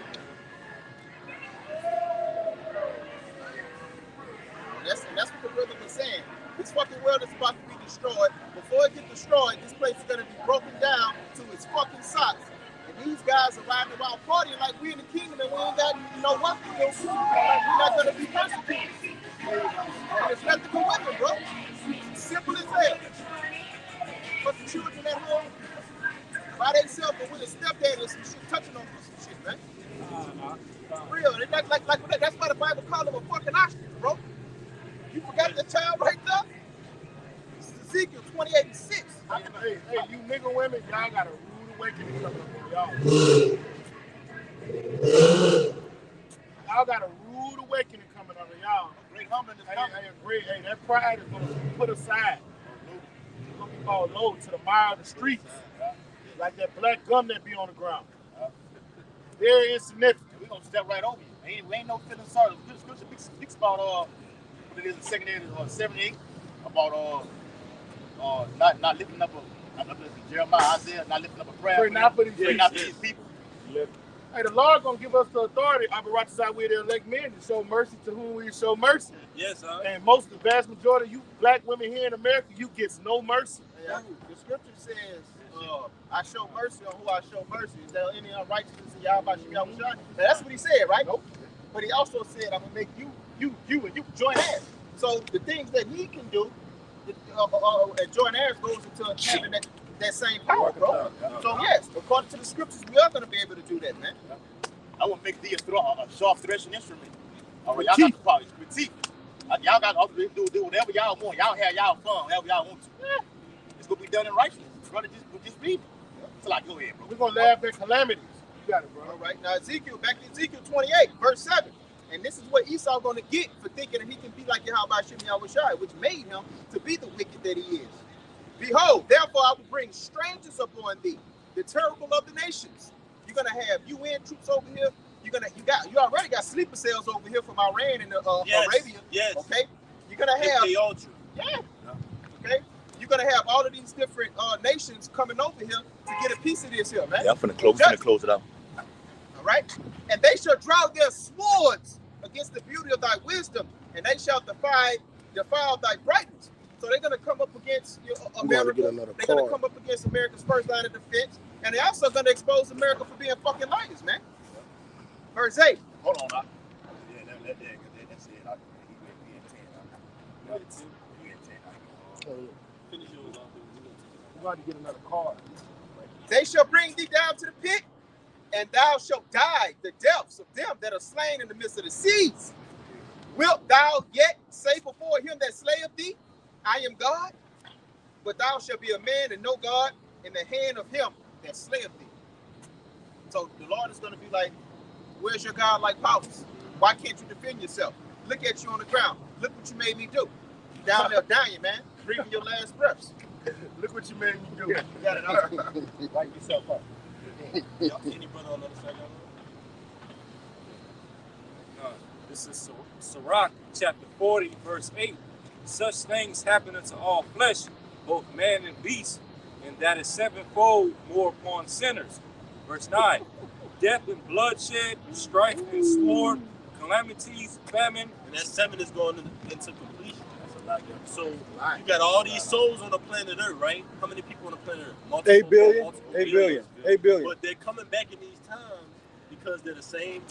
And that's what the brother was saying. This fucking world is about to be destroyed. Before it gets destroyed, this place is going to be broken down to its fucking socks. And these guys are riding around partying like we in the kingdom and we ain't got no weapons. We're not going to be persecuted. And it's nothing to weapon, bro. Simple as hell. But the children at home, by themselves, but with a stepdad and some shit, touching on some shit, man. For real. That's why the Bible called him a fucking ostrich, bro. You forgot the child right there? This is Ezekiel 28:6. Hey, you nigga women, y'all got a rude awakening coming up on y'all. Y'all got a rude awakening coming up on y'all. Great humbling is coming. I agree. Hey, that pride is going to be put aside. It's going to be called low to the mire of the streets. Like that black gum that be on the ground. Very insignificant. We're going to step right over you. We ain't no feeling sorry. The scripture speaks about what it is in 2 78 about not lifting up Jeremiah, Isaiah, not lifting up a prayer. Pray not for these people. Hey, the Lord gonna give us the authority, we're the elect men, to show mercy to whom we show mercy. Yes, sir. And the vast majority of you black women here in America, you get no mercy. Yeah, the scripture says, I show mercy on who I show mercy. Is there any unrighteousness in Yahweh Yahushua? Now that's what he said, right? Nope. But he also said, I'm gonna make you and you join hands. So the things that he can do, and join hands goes into having that same power, bro. So yes, according to the scriptures, we are going to be able to do that, man. I will make thee a sharp threshing instrument. All right, y'all got the power with teeth. Y'all got to do whatever y'all want. Y'all have y'all fun, whatever y'all want to. Yeah. It's going to be done in righteousness. Brother, just read it. So like, go ahead, bro. We're going to laugh at calamities. You got it, bro. All right, now back to Ezekiel 28, verse 7. And this is what Esau going to get for thinking that he can be like Yahweh Hashem Yahushai, which made him to be the wicked that he is. Behold, therefore I will bring strangers upon thee, the terrible of the nations. You're gonna have UN troops over here. You already got sleeper cells over here from Iran and Arabia. Yes. Okay. You're gonna have Okay. You're gonna have all of these different nations coming over here to get a piece of this here, man. Yeah, I'm finna close it out. All right. And they shall draw their swords against the beauty of thy wisdom, and they shall defile thy brightness. So they're going to come up against America. They're going to come up against America's first line of defense. And they're also going to expose America for being fucking liars, man. Verse 8. Hold on, Doc. Yeah, that's it. Finish yours off. We're going to get another card. They shall bring thee down to the pit, and thou shalt die the deaths of them that are slain in the midst of the seas. Wilt thou yet say before him that slayeth thee, I am God? But thou shalt be a man and no God in the hand of him that slayeth thee. So the Lord is going to be like, where's your God like Paulus? Why can't you defend yourself? Look at you on the ground. Look what you made me do. Down there dying, man. Breathing your last breaths. Look what you made me do. You got it up. Wipe yourself up. Any brother on the other side, y'all know? This is Sirach, chapter 40, verse 8. Such things happen unto all flesh, both man and beast, and that is sevenfold more upon sinners. Verse 9. Death and bloodshed, strife and sword, calamities, famine. And that 7 is going into completion. That's a lot. So you got all these souls on the planet Earth, right? How many people on the planet Earth? 8 billion. 8 billion. 8 billion. But they're coming back in these times because they're the same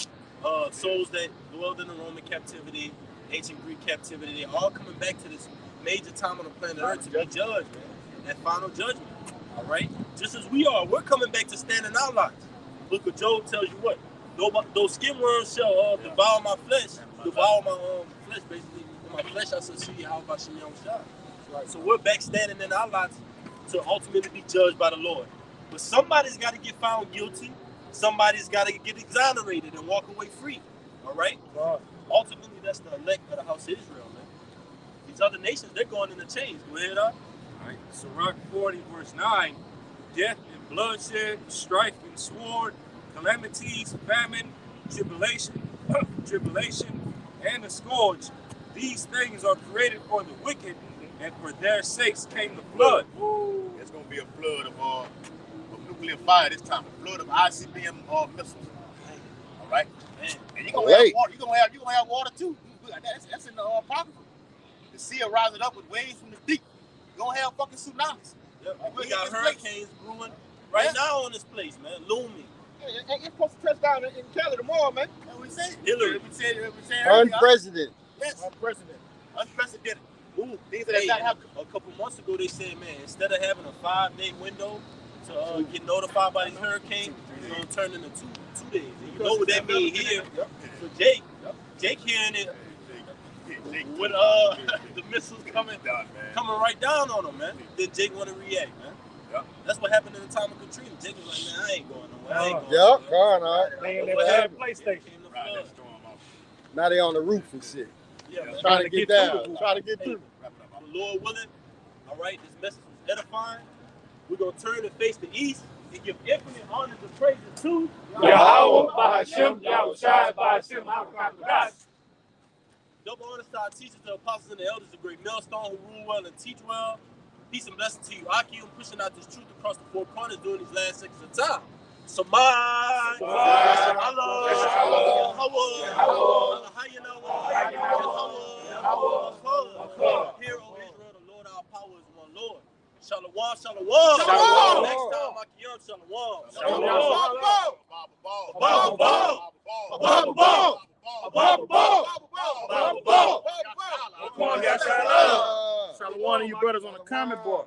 souls that dwelled in the Roman captivity, ancient Greek captivity. They're all coming back to this major time on the planet Earth to be judged, man. That final judgment. All right? Just as we are, we're coming back to stand in our lives. Book of Job tells you what? Those skin worms shall devour my flesh, devour my flesh, basically. In my flesh I shall see how about Shimon Shah. Right. So we're back standing in our lives to ultimately be judged by the Lord. But somebody's got to get found guilty. Somebody's got to get exonerated and walk away free. All right? Ultimately, that's the elect of the house of Israel, man. These other nations, they're going into chains. Go ahead, up. All right. Sirach 40, verse 9. Death and bloodshed, strife and sword, calamities, famine, tribulation, and the scourge. These things are created for the wicked, and for their sakes came the flood. There's gonna be a flood of nuclear fire this time. A flood of ICBM missiles. All right. And you're gonna have water. You're gonna have water too. That's in the apocrypha. The sea are rising up with waves from the deep. You're gonna have fucking tsunamis. Yep. We got hurricanes brewing right now on this place, man. Looming. And it's supposed to touch down in Cali tomorrow, man. That's what we said. Hillary. We said Unprecedented. yes. Unprecedented. Unprecedented. Ooh, Things that have not happened. a couple months ago, they said, man, instead of having a 5-day window to get notified by these hurricanes, it's going to turn into two days. And you know what that means here for Jake. Jake hearing it with the missiles coming right down on him, man. Then Jake want to react, man. That's what happened in the time of Katrina. Jake was like, man, I ain't going nowhere. I ain't going nowhere. They in that PlayStation. Now they on the roof and shit. Yeah, man. Trying to get down. Trying to get through. The Lord willing, all right, this message was edifying. We're going to turn and face the east and give infinite honor and praises to Yahweh, Bahashim, Yahushai, Bahashim, Hakadah. double honor to our teachers, the apostles, and the elders, the great millstone who rule well and teach well. Peace and blessing to you. Akim pushing out this truth across the four corners during these last seconds of time. Samai, Hear, O Israel, the Lord our power is one Lord. Shalom, shalom. Shalom. Next time, Akim, shalom. Shalom to you brothers on the comment board.